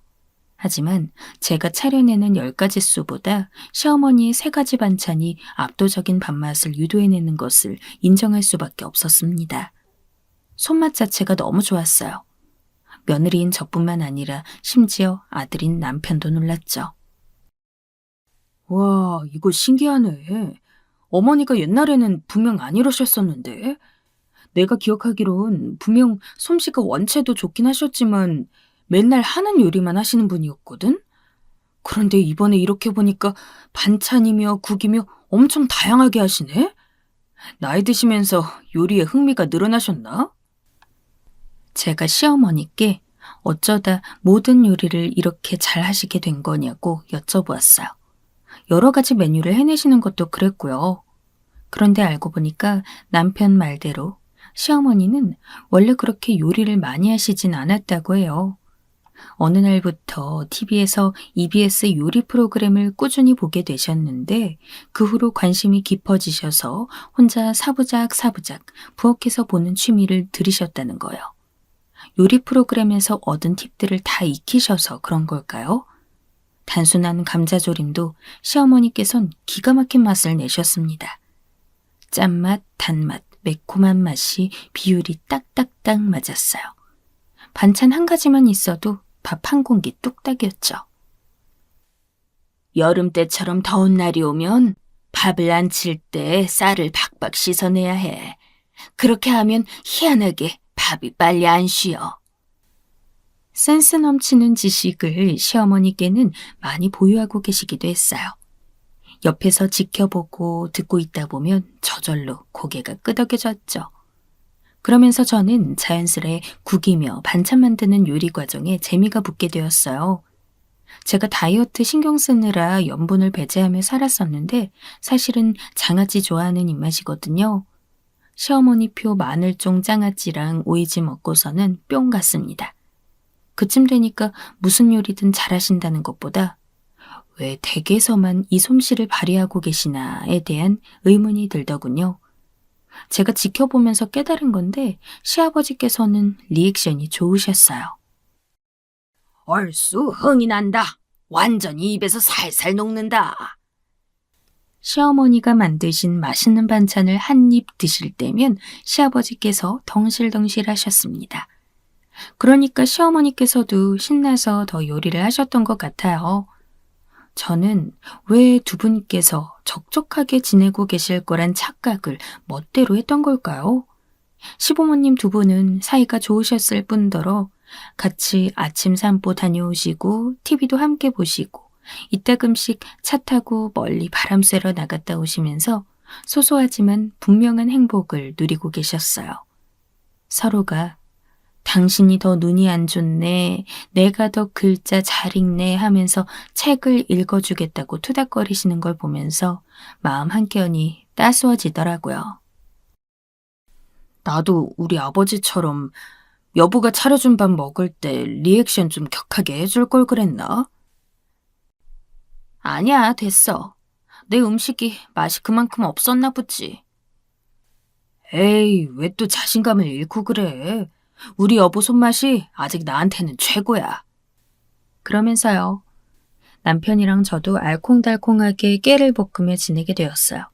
하지만 제가 차려내는 10가지 수보다 시어머니의 3가지 반찬이 압도적인 밥맛을 유도해내는 것을 인정할 수밖에 없었습니다. 손맛 자체가 너무 좋았어요. 며느리인 저뿐만 아니라 심지어 아들인 남편도 놀랐죠. 와, 이거 신기하네. 어머니가 옛날에는 분명 안 이러셨었는데. 내가 기억하기론 분명 솜씨가 원체도 좋긴 하셨지만 맨날 하는 요리만 하시는 분이었거든? 그런데 이번에 이렇게 보니까 반찬이며 국이며 엄청 다양하게 하시네? 나이 드시면서 요리에 흥미가 늘어나셨나? 제가 시어머니께 어쩌다 모든 요리를 이렇게 잘 하시게 된 거냐고 여쭤보았어요. 여러 가지 메뉴를 해내시는 것도 그랬고요. 그런데 알고 보니까 남편 말대로 시어머니는 원래 그렇게 요리를 많이 하시진 않았다고 해요. 어느 날부터 TV에서 EBS 요리 프로그램을 꾸준히 보게 되셨는데 그 후로 관심이 깊어지셔서 혼자 사부작 부엌에서 보는 취미를 들이셨다는 거예요. 요리 프로그램에서 얻은 팁들을 다 익히셔서 그런 걸까요? 단순한 감자조림도 시어머니께선 기가 막힌 맛을 내셨습니다. 짠맛, 단맛, 매콤한 맛이 비율이 딱딱딱 맞았어요. 반찬 한 가지만 있어도 밥 한 공기 뚝딱이었죠. 여름 때처럼 더운 날이 오면 밥을 안 칠 때 쌀을 박박 씻어내야 해. 그렇게 하면 희한하게 밥이 빨리 안 쉬어. 센스 넘치는 지식을 시어머니께는 많이 보유하고 계시기도 했어요. 옆에서 지켜보고 듣고 있다 보면 저절로 고개가 끄덕여졌죠. 그러면서 저는 자연스레 국이며 반찬 만드는 요리 과정에 재미가 붙게 되었어요. 제가 다이어트 신경 쓰느라 염분을 배제하며 살았었는데 사실은 장아찌 좋아하는 입맛이거든요. 시어머니표 마늘종 장아찌랑 오이지 먹고서는 뿅 갔습니다. 그쯤 되니까 무슨 요리든 잘하신다는 것보다 왜 댁에서만 이 솜씨를 발휘하고 계시나에 대한 의문이 들더군요. 제가 지켜보면서 깨달은 건데 시아버지께서는 리액션이 좋으셨어요. 얼쑤 흥이 난다. 완전히 입에서 살살 녹는다. 시어머니가 만드신 맛있는 반찬을 한 입 드실 때면 시아버지께서 덩실덩실 하셨습니다. 그러니까 시어머니께서도 신나서 더 요리를 하셨던 것 같아요. 저는 왜 두 분께서 적적하게 지내고 계실 거란 착각을 멋대로 했던 걸까요? 시부모님 두 분은 사이가 좋으셨을 뿐더러 같이 아침 산보 다녀오시고 TV도 함께 보시고 이따금씩 차 타고 멀리 바람 쐬러 나갔다 오시면서 소소하지만 분명한 행복을 누리고 계셨어요. 서로가 당신이 더 눈이 안 좋네, 내가 더 글자 잘 읽네 하면서 책을 읽어주겠다고 투닥거리시는 걸 보면서 마음 한켠이 따스워지더라고요. 나도 우리 아버지처럼 여보가 차려준 밥 먹을 때 리액션 좀 격하게 해줄 걸 그랬나? 아니야, 됐어. 내 음식이 맛이 그만큼 없었나 보지. 에이, 왜 또 자신감을 잃고 그래? 우리 여보 손맛이 아직 나한테는 최고야. 그러면서요. 남편이랑 저도 알콩달콩하게 깨를 볶으며 지내게 되었어요.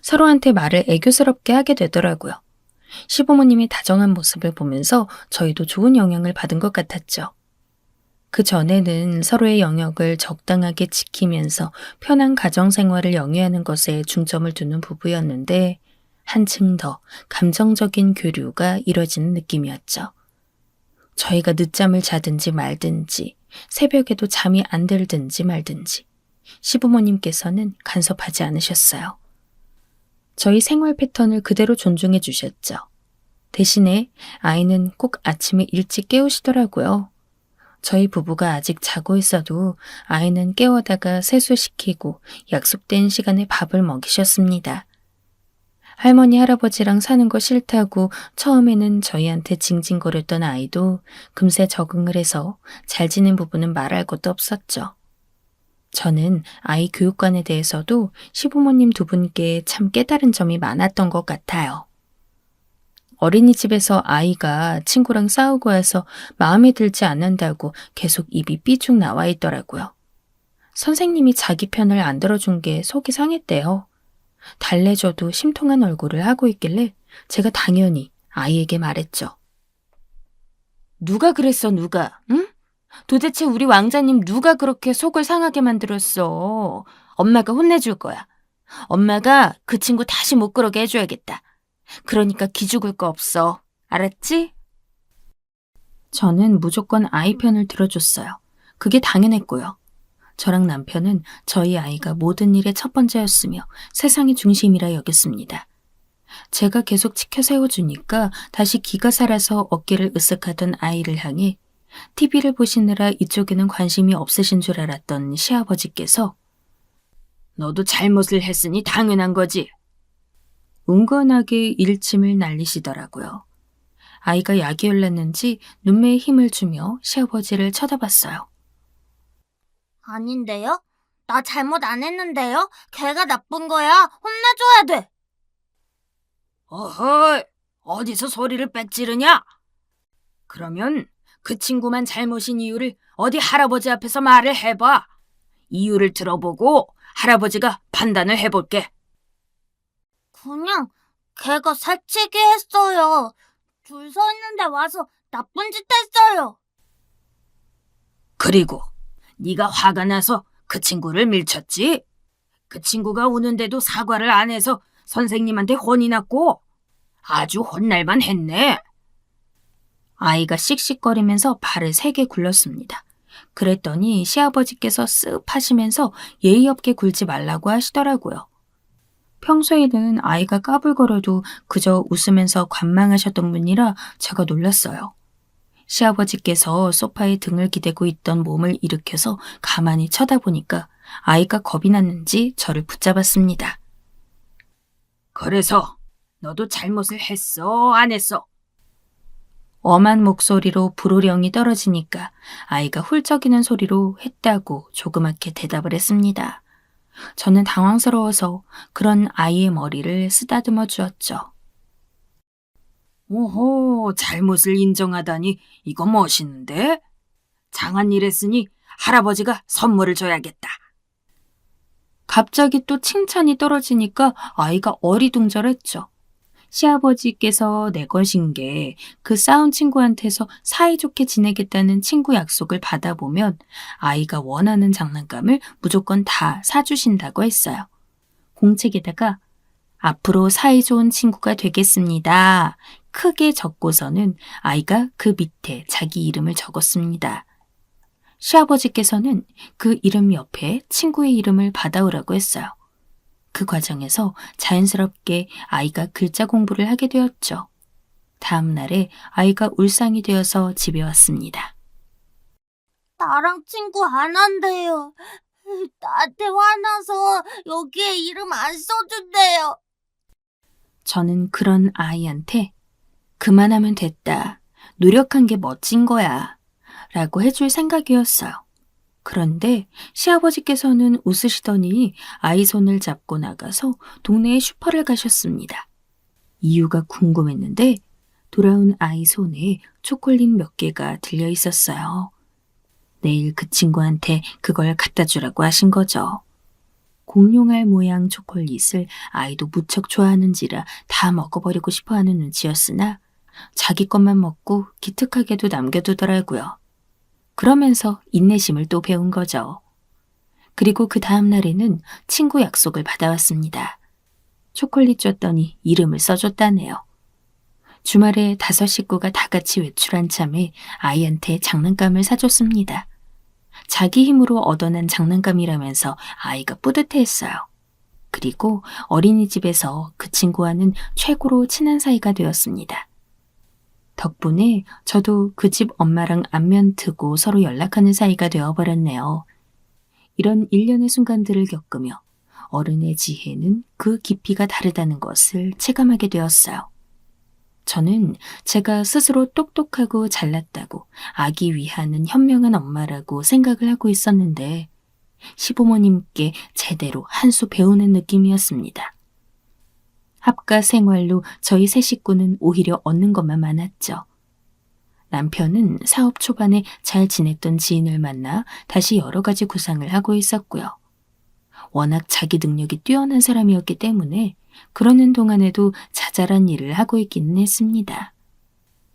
서로한테 말을 애교스럽게 하게 되더라고요. 시부모님의 다정한 모습을 보면서 저희도 좋은 영향을 받은 것 같았죠. 그 전에는 서로의 영역을 적당하게 지키면서 편한 가정생활을 영위하는 것에 중점을 두는 부부였는데 한층 더 감정적인 교류가 이뤄지는 느낌이었죠. 저희가 늦잠을 자든지 말든지 새벽에도 잠이 안 들든지 말든지 시부모님께서는 간섭하지 않으셨어요. 저희 생활 패턴을 그대로 존중해 주셨죠. 대신에 아이는 꼭 아침에 일찍 깨우시더라고요. 저희 부부가 아직 자고 있어도 아이는 깨워다가 세수시키고 약속된 시간에 밥을 먹이셨습니다. 할머니, 할아버지랑 사는 거 싫다고 처음에는 저희한테 징징거렸던 아이도 금세 적응을 해서 잘 지낸 부부는 말할 것도 없었죠. 저는 아이 교육관에 대해서도 시부모님 두 분께 참 깨달은 점이 많았던 것 같아요. 어린이집에서 아이가 친구랑 싸우고 와서 마음에 들지 않는다고 계속 입이 삐죽 나와 있더라고요. 선생님이 자기 편을 안 들어준 게 속이 상했대요. 달래줘도 심통한 얼굴을 하고 있길래 제가 당연히 아이에게 말했죠. 누가 그랬어, 누가? 응? 도대체 우리 왕자님 누가 그렇게 속을 상하게 만들었어? 엄마가 혼내줄 거야. 엄마가 그 친구 다시 못 그러게 해줘야겠다. 그러니까 기죽을 거 없어. 알았지? 저는 무조건 아이 편을 들어줬어요. 그게 당연했고요. 저랑 남편은 저희 아이가 모든 일의 첫 번째였으며 세상의 중심이라 여겼습니다. 제가 계속 지켜 세워주니까 다시 기가 살아서 어깨를 으쓱하던 아이를 향해 TV를 보시느라 이쪽에는 관심이 없으신 줄 알았던 시아버지께서 너도 잘못을 했으니 당연한 거지. 은근하게 일침을 날리시더라고요. 아이가 약이 올랐는지 눈매에 힘을 주며 시아버지를 쳐다봤어요. 아닌데요? 나 잘못 안 했는데요? 걔가 나쁜 거야. 혼내줘야 돼. 어허, 어디서 소리를 빽지르냐? 그러면 그 친구만 잘못인 이유를 어디 할아버지 앞에서 말을 해봐. 이유를 들어보고 할아버지가 판단을 해볼게. 그냥 걔가 살찌게 했어요. 줄 서 있는데 와서 나쁜 짓 했어요. 그리고 네가 화가 나서 그 친구를 밀쳤지? 그 친구가 우는데도 사과를 안 해서 선생님한테 혼이 났고 아주 혼날만 했네. 아이가 씩씩거리면서 발을 3개 굴렀습니다. 그랬더니 시아버지께서 쓱 하시면서 예의 없게 굴지 말라고 하시더라고요. 평소에는 아이가 까불거려도 그저 웃으면서 관망하셨던 분이라 제가 놀랐어요. 시아버지께서 소파에 등을 기대고 있던 몸을 일으켜서 가만히 쳐다보니까 아이가 겁이 났는지 저를 붙잡았습니다. 그래서 너도 잘못을 했어, 안 했어? 엄한 목소리로 불호령이 떨어지니까 아이가 훌쩍이는 소리로 했다고 조그맣게 대답을 했습니다. 저는 당황스러워서 그런 아이의 머리를 쓰다듬어 주었죠. 오호, 잘못을 인정하다니 이거 멋있는데? 장한 일 했으니 할아버지가 선물을 줘야겠다. 갑자기 또 칭찬이 떨어지니까 아이가 어리둥절했죠. 시아버지께서 내거신 게 그 싸운 친구한테서 사이좋게 지내겠다는 친구 약속을 받아보면 아이가 원하는 장난감을 무조건 다 사주신다고 했어요. 공책에다가 앞으로 사이좋은 친구가 되겠습니다. 크게 적고서는 아이가 그 밑에 자기 이름을 적었습니다. 시아버지께서는 그 이름 옆에 친구의 이름을 받아오라고 했어요. 그 과정에서 자연스럽게 아이가 글자 공부를 하게 되었죠. 다음 날에 아이가 울상이 되어서 집에 왔습니다. 나랑 친구 안 한대요. 나한테 화나서 여기에 이름 안 써준대요. 저는 그런 아이한테 그만하면 됐다. 노력한 게 멋진 거야. 라고 해줄 생각이었어요. 그런데 시아버지께서는 웃으시더니 아이 손을 잡고 나가서 동네의 슈퍼를 가셨습니다. 이유가 궁금했는데 돌아온 아이 손에 초콜릿 몇 개가 들려 있었어요. 내일 그 친구한테 그걸 갖다 주라고 하신 거죠. 공룡알 모양 초콜릿을 아이도 무척 좋아하는지라 다 먹어버리고 싶어하는 눈치였으나 자기 것만 먹고 기특하게도 남겨두더라고요. 그러면서 인내심을 또 배운 거죠. 그리고 그 다음 날에는 친구 약속을 받아왔습니다. 초콜릿 줬더니 이름을 써줬다네요. 주말에 5 식구가 다 같이 외출한 참에 아이한테 장난감을 사줬습니다. 자기 힘으로 얻어낸 장난감이라면서 아이가 뿌듯해했어요. 그리고 어린이집에서 그 친구와는 최고로 친한 사이가 되었습니다. 덕분에 저도 그 집 엄마랑 안면 트고 서로 연락하는 사이가 되어버렸네요. 이런 일련의 순간들을 겪으며 어른의 지혜는 그 깊이가 다르다는 것을 체감하게 되었어요. 저는 제가 스스로 똑똑하고 잘났다고 아기 위하는 현명한 엄마라고 생각을 하고 있었는데 시부모님께 제대로 한 수 배우는 느낌이었습니다. 합가 생활로 저희 세 식구는 오히려 얻는 것만 많았죠. 남편은 사업 초반에 잘 지냈던 지인을 만나 다시 여러 가지 구상을 하고 있었고요. 워낙 자기 능력이 뛰어난 사람이었기 때문에 그러는 동안에도 자잘한 일을 하고 있기는 했습니다.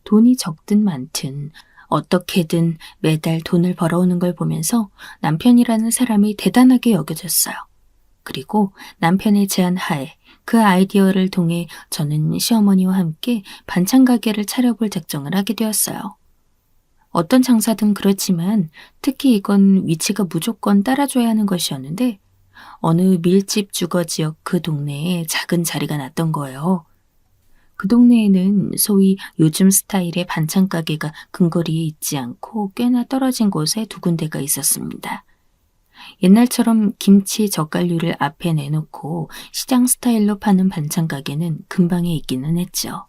돈이 적든 많든 어떻게든 매달 돈을 벌어오는 걸 보면서 남편이라는 사람이 대단하게 여겨졌어요. 그리고 남편의 제안 하에 그 아이디어를 통해 저는 시어머니와 함께 반찬 가게를 차려볼 작정을 하게 되었어요. 어떤 장사든 그렇지만 특히 이건 위치가 무조건 따라줘야 하는 것이었는데 어느 밀집 주거 지역 그 동네에 작은 자리가 났던 거예요. 그 동네에는 소위 요즘 스타일의 반찬 가게가 근거리에 있지 않고 꽤나 떨어진 곳에 두 군데가 있었습니다. 옛날처럼 김치, 젓갈류를 앞에 내놓고 시장 스타일로 파는 반찬 가게는 근방에 있기는 했죠.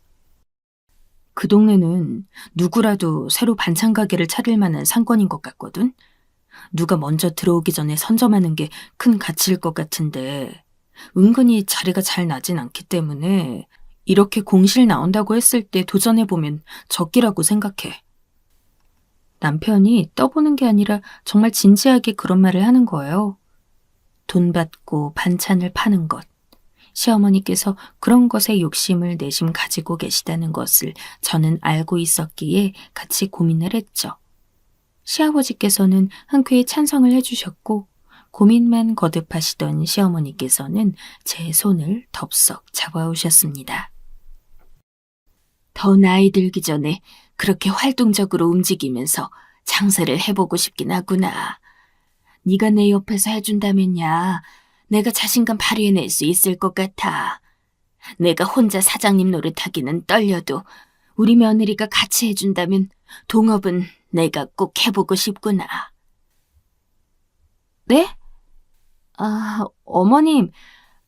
그 동네는 누구라도 새로 반찬 가게를 차릴 만한 상권인 것 같거든. 누가 먼저 들어오기 전에 선점하는 게 큰 가치일 것 같은데 은근히 자리가 잘 나진 않기 때문에 이렇게 공실 나온다고 했을 때 도전해보면 적기라고 생각해. 남편이 떠보는 게 아니라 정말 진지하게 그런 말을 하는 거예요. 돈 받고 반찬을 파는 것. 시어머니께서 그런 것에 욕심을 내심 가지고 계시다는 것을 저는 알고 있었기에 같이 고민을 했죠. 시아버지께서는 흔쾌히 찬성을 해주셨고 고민만 거듭하시던 시어머니께서는 제 손을 덥석 잡아오셨습니다. 더 나이 들기 전에 그렇게 활동적으로 움직이면서 장사를 해보고 싶긴 하구나. 네가 내 옆에서 해준다면야 내가 자신감 발휘해낼 수 있을 것 같아. 내가 혼자 사장님 노릇하기는 떨려도 우리 며느리가 같이 해준다면 동업은 내가 꼭 해보고 싶구나. 네? 어머님,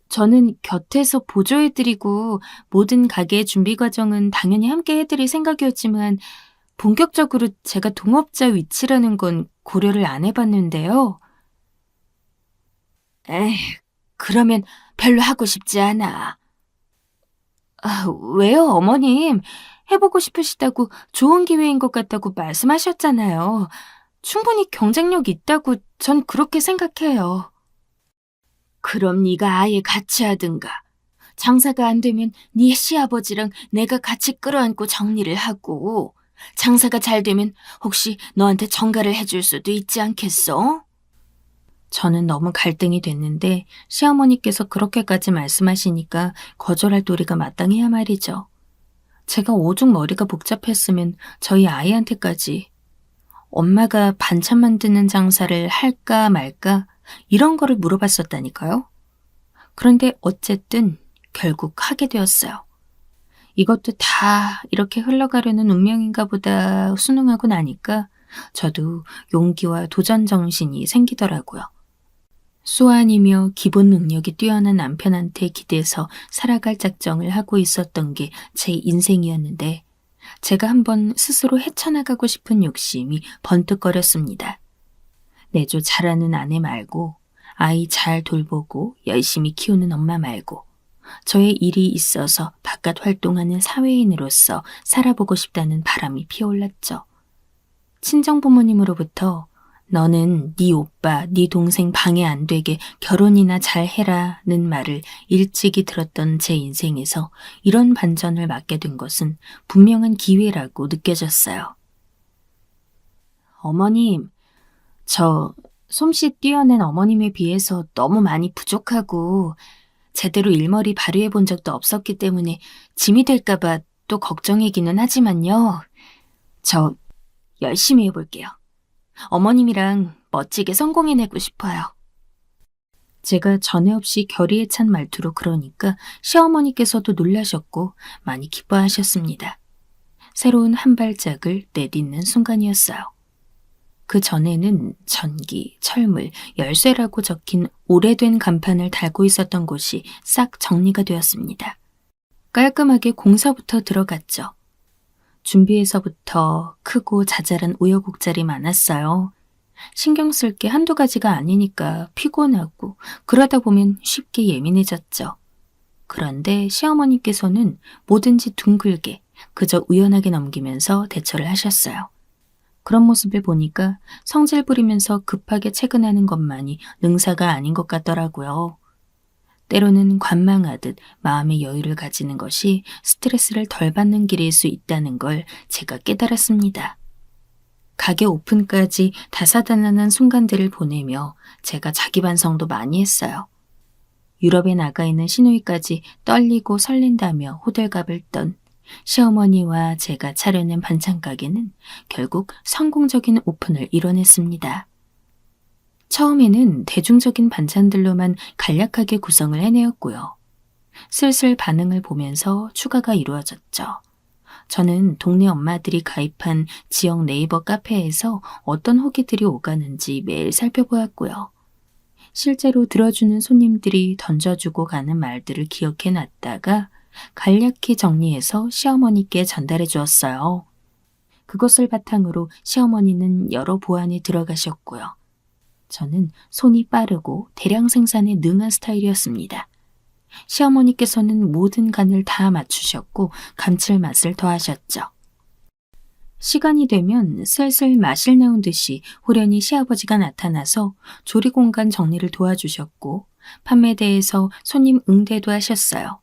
저는 곁에서 보조해드리고 모든 가게 준비 과정은 당연히 함께 해드릴 생각이었지만 본격적으로 제가 동업자 위치라는 건 고려를 안 해봤는데요. 그러면 별로 하고 싶지 않아. 왜요, 어머님? 해보고 싶으시다고 좋은 기회인 것 같다고 말씀하셨잖아요. 충분히 경쟁력 있다고 전 그렇게 생각해요. 그럼 네가 아예 같이 하든가. 장사가 안 되면 네 시아버지랑 내가 같이 끌어안고 정리를 하고 장사가 잘 되면 혹시 너한테 전가를 해줄 수도 있지 않겠어? 저는 너무 갈등이 됐는데 시어머니께서 그렇게까지 말씀하시니까 거절할 도리가 마땅해야 말이죠. 제가 오죽 머리가 복잡했으면 저희 아이한테까지 엄마가 반찬 만드는 장사를 할까 말까 이런 거를 물어봤었다니까요. 그런데 어쨌든 결국 하게 되었어요. 이것도 다 이렇게 흘러가려는 운명인가 보다 순응하고 나니까 저도 용기와 도전 정신이 생기더라고요. 수완이며 기본 능력이 뛰어난 남편한테 기대서 살아갈 작정을 하고 있었던 게 제 인생이었는데 제가 한번 스스로 헤쳐나가고 싶은 욕심이 번뜩거렸습니다. 내조 잘하는 아내 말고 아이 잘 돌보고 열심히 키우는 엄마 말고 저의 일이 있어서 바깥 활동하는 사회인으로서 살아보고 싶다는 바람이 피어올랐죠. 친정부모님으로부터 너는 네 오빠, 네 동생 방해 안 되게 결혼이나 잘해라는 말을 일찍이 들었던 제 인생에서 이런 반전을 맞게 된 것은 분명한 기회라고 느껴졌어요. 어머님, 저 솜씨 뛰어난 어머님에 비해서 너무 많이 부족하고 제대로 일머리 발휘해 본 적도 없었기 때문에 짐이 될까봐 또 걱정이기는 하지만요. 저 열심히 해볼게요. 어머님이랑 멋지게 성공해내고 싶어요. 제가 전에 없이 결의에 찬 말투로 그러니까 시어머니께서도 놀라셨고 많이 기뻐하셨습니다. 새로운 한 발짝을 내딛는 순간이었어요. 그 전에는 전기, 철물, 열쇠라고 적힌 오래된 간판을 달고 있었던 곳이 싹 정리가 되었습니다. 깔끔하게 공사부터 들어갔죠. 준비에서부터 크고 자잘한 우여곡절이 많았어요. 신경 쓸 게 한두 가지가 아니니까 피곤하고 그러다 보면 쉽게 예민해졌죠. 그런데 시어머니께서는 뭐든지 둥글게 그저 우연하게 넘기면서 대처를 하셨어요. 그런 모습을 보니까 성질 부리면서 급하게 퇴근하는 것만이 능사가 아닌 것 같더라고요. 때로는 관망하듯 마음의 여유를 가지는 것이 스트레스를 덜 받는 길일 수 있다는 걸 제가 깨달았습니다. 가게 오픈까지 다사다난한 순간들을 보내며 제가 자기 반성도 많이 했어요. 유럽에 나가 있는 시누이까지 떨리고 설렌다며 호들갑을 떤 시어머니와 제가 차려낸 반찬 가게는 결국 성공적인 오픈을 이뤄냈습니다. 처음에는 대중적인 반찬들로만 간략하게 구성을 해내었고요. 슬슬 반응을 보면서 추가가 이루어졌죠. 저는 동네 엄마들이 가입한 지역 네이버 카페에서 어떤 후기들이 오가는지 매일 살펴보았고요. 실제로 들어주는 손님들이 던져주고 가는 말들을 기억해 놨다가 간략히 정리해서 시어머니께 전달해 주었어요. 그것을 바탕으로 시어머니는 여러 보안에 들어가셨고요. 저는 손이 빠르고 대량 생산에 능한 스타일이었습니다. 시어머니께서는 모든 간을 다 맞추셨고 감칠맛을 더하셨죠. 시간이 되면 슬슬 마실 나온 듯이 호련히 시아버지가 나타나서 조리공간 정리를 도와주셨고 판매대에서 손님 응대도 하셨어요.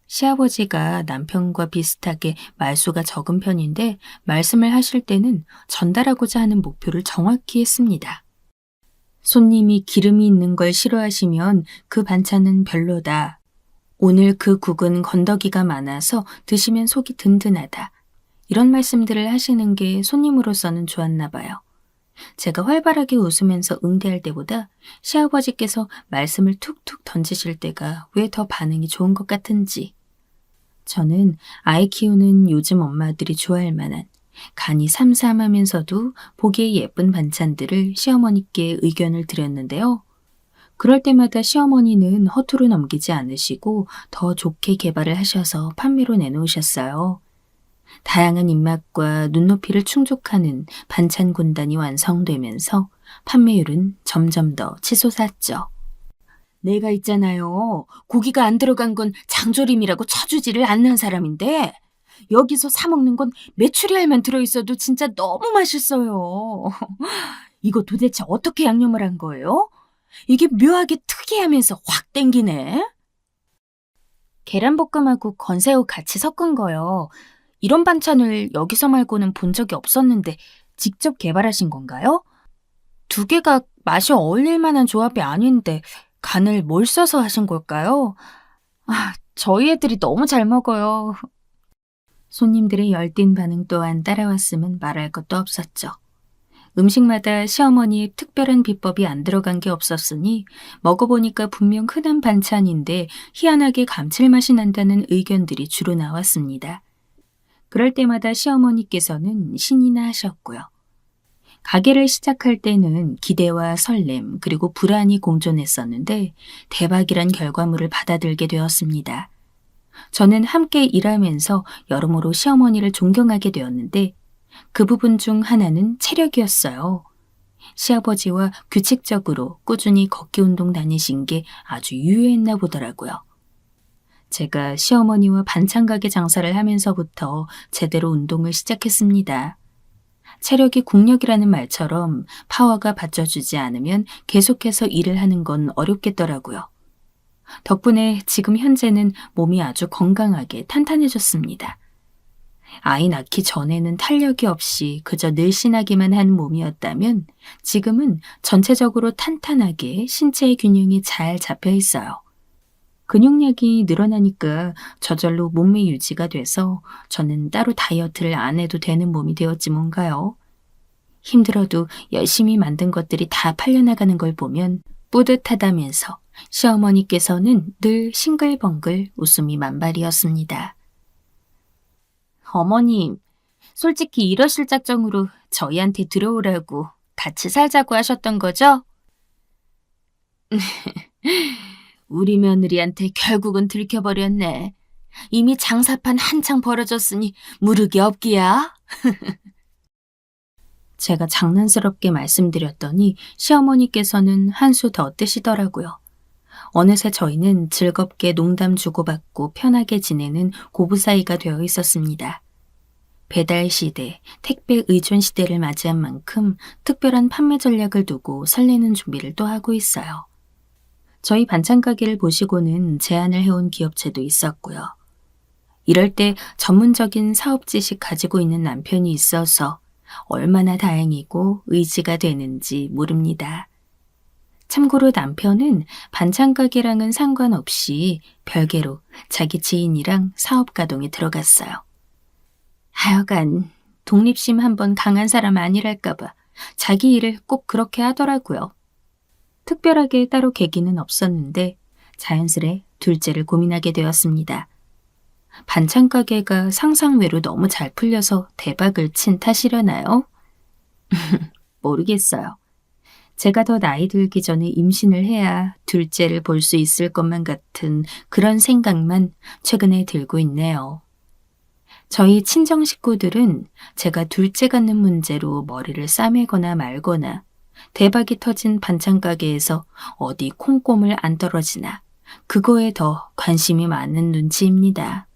시아버지가 남편과 비슷하게 말수가 적은 편인데 말씀을 하실 때는 전달하고자 하는 목표를 정확히 했습니다. 손님이 기름이 있는 걸 싫어하시면 그 반찬은 별로다. 오늘 그 국은 건더기가 많아서 드시면 속이 든든하다. 이런 말씀들을 하시는 게 손님으로서는 좋았나 봐요. 제가 활발하게 웃으면서 응대할 때보다 시아버지께서 말씀을 툭툭 던지실 때가 왜 더 반응이 좋은 것 같은지. 저는 아이 키우는 요즘 엄마들이 좋아할 만한 간이 삼삼하면서도 보기에 예쁜 반찬들을 시어머니께 의견을 드렸는데요. 그럴 때마다 시어머니는 허투루 넘기지 않으시고 더 좋게 개발을 하셔서 판매로 내놓으셨어요. 다양한 입맛과 눈높이를 충족하는 반찬 군단이 완성되면서 판매율은 점점 더 치솟았죠. 내가 있잖아요. 고기가 안 들어간 건 장조림이라고 쳐주지를 않는 사람인데 여기서 사 먹는 건 메추리알만 들어있어도 진짜 너무 맛있어요. 이거 도대체 어떻게 양념을 한 거예요? 이게 묘하게 특이하면서 확 땡기네. 계란볶음하고 건새우 같이 섞은 거요. 이런 반찬을 여기서 말고는 본 적이 없었는데 직접 개발하신 건가요? 두 개가 맛이 어울릴 만한 조합이 아닌데 간을 뭘 써서 하신 걸까요? 저희 애들이 너무 잘 먹어요. 손님들의 열띤 반응 또한 따라왔음은 말할 것도 없었죠. 음식마다 시어머니의 특별한 비법이 안 들어간 게 없었으니 먹어보니까 분명 흔한 반찬인데 희한하게 감칠맛이 난다는 의견들이 주로 나왔습니다. 그럴 때마다 시어머니께서는 신이나 하셨고요. 가게를 시작할 때는 기대와 설렘 그리고 불안이 공존했었는데 대박이란 결과물을 받아들게 되었습니다. 저는 함께 일하면서 여러모로 시어머니를 존경하게 되었는데 그 부분 중 하나는 체력이었어요. 시아버지와 규칙적으로 꾸준히 걷기 운동 다니신 게 아주 유효했나 보더라고요. 제가 시어머니와 반찬 가게 장사를 하면서부터 제대로 운동을 시작했습니다. 체력이 국력이라는 말처럼 파워가 받쳐주지 않으면 계속해서 일을 하는 건 어렵겠더라고요. 덕분에 지금 현재는 몸이 아주 건강하게 탄탄해졌습니다. 아이 낳기 전에는 탄력이 없이 그저 늘씬하기만 한 몸이었다면 지금은 전체적으로 탄탄하게 신체의 균형이 잘 잡혀 있어요. 근육량이 늘어나니까 저절로 몸매 유지가 돼서 저는 따로 다이어트를 안 해도 되는 몸이 되었지 뭔가요. 힘들어도 열심히 만든 것들이 다 팔려나가는 걸 보면 뿌듯하다면서 시어머니께서는 늘 싱글벙글 웃음이 만발이었습니다. 어머님, 솔직히 이러실 작정으로 저희한테 들어오라고 같이 살자고 하셨던 거죠? 우리 며느리한테 결국은 들켜버렸네. 이미 장사판 한창 벌어졌으니 무르기 없기야. 제가 장난스럽게 말씀드렸더니 시어머니께서는 한 수 더 뜨시더라고요. 어느새 저희는 즐겁게 농담 주고받고 편하게 지내는 고부 사이가 되어 있었습니다. 배달 시대, 택배 의존 시대를 맞이한 만큼 특별한 판매 전략을 두고 설레는 준비를 또 하고 있어요. 저희 반찬 가게를 보시고는 제안을 해온 기업체도 있었고요. 이럴 때 전문적인 사업 지식 가지고 있는 남편이 있어서 얼마나 다행이고 의지가 되는지 모릅니다. 참고로 남편은 반찬 가게랑은 상관없이 별개로 자기 지인이랑 사업 가동에 들어갔어요. 하여간 독립심 한번 강한 사람 아니랄까봐 자기 일을 꼭 그렇게 하더라고요. 특별하게 따로 계기는 없었는데 자연스레 둘째를 고민하게 되었습니다. 반찬 가게가 상상외로 너무 잘 풀려서 대박을 친 탓이려나요? 모르겠어요. 제가 더 나이 들기 전에 임신을 해야 둘째를 볼 수 있을 것만 같은 그런 생각만 최근에 들고 있네요. 저희 친정 식구들은 제가 둘째 갖는 문제로 머리를 싸매거나 말거나 대박이 터진 반찬 가게에서 어디 콩고물 안 떨어지나 그거에 더 관심이 많은 눈치입니다.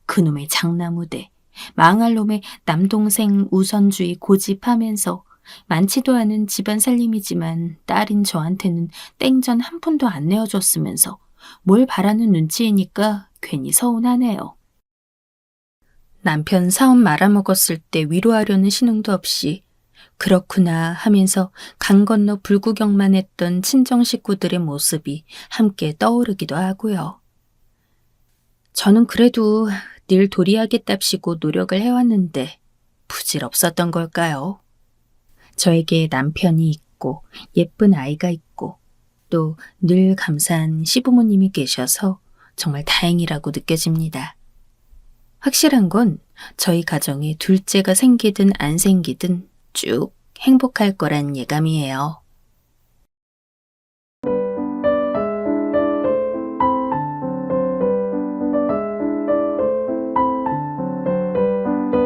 그놈의 장나무대, 망할 놈의 남동생 우선주의 고집하면서 많지도 않은 집안 살림이지만 딸인 저한테는 땡전 한 푼도 안 내어줬으면서 뭘 바라는 눈치이니까 괜히 서운하네요. 남편 사업 말아먹었을 때 위로하려는 신용도 없이 그렇구나 하면서 강 건너 불구경만 했던 친정 식구들의 모습이 함께 떠오르기도 하고요. 저는 그래도 늘 도리하겠답시고 노력을 해왔는데 부질없었던 걸까요? 저에게 남편이 있고 예쁜 아이가 있고 또 늘 감사한 시부모님이 계셔서 정말 다행이라고 느껴집니다. 확실한 건 저희 가정에 둘째가 생기든 안 생기든 쭉 행복할 거란 예감이에요.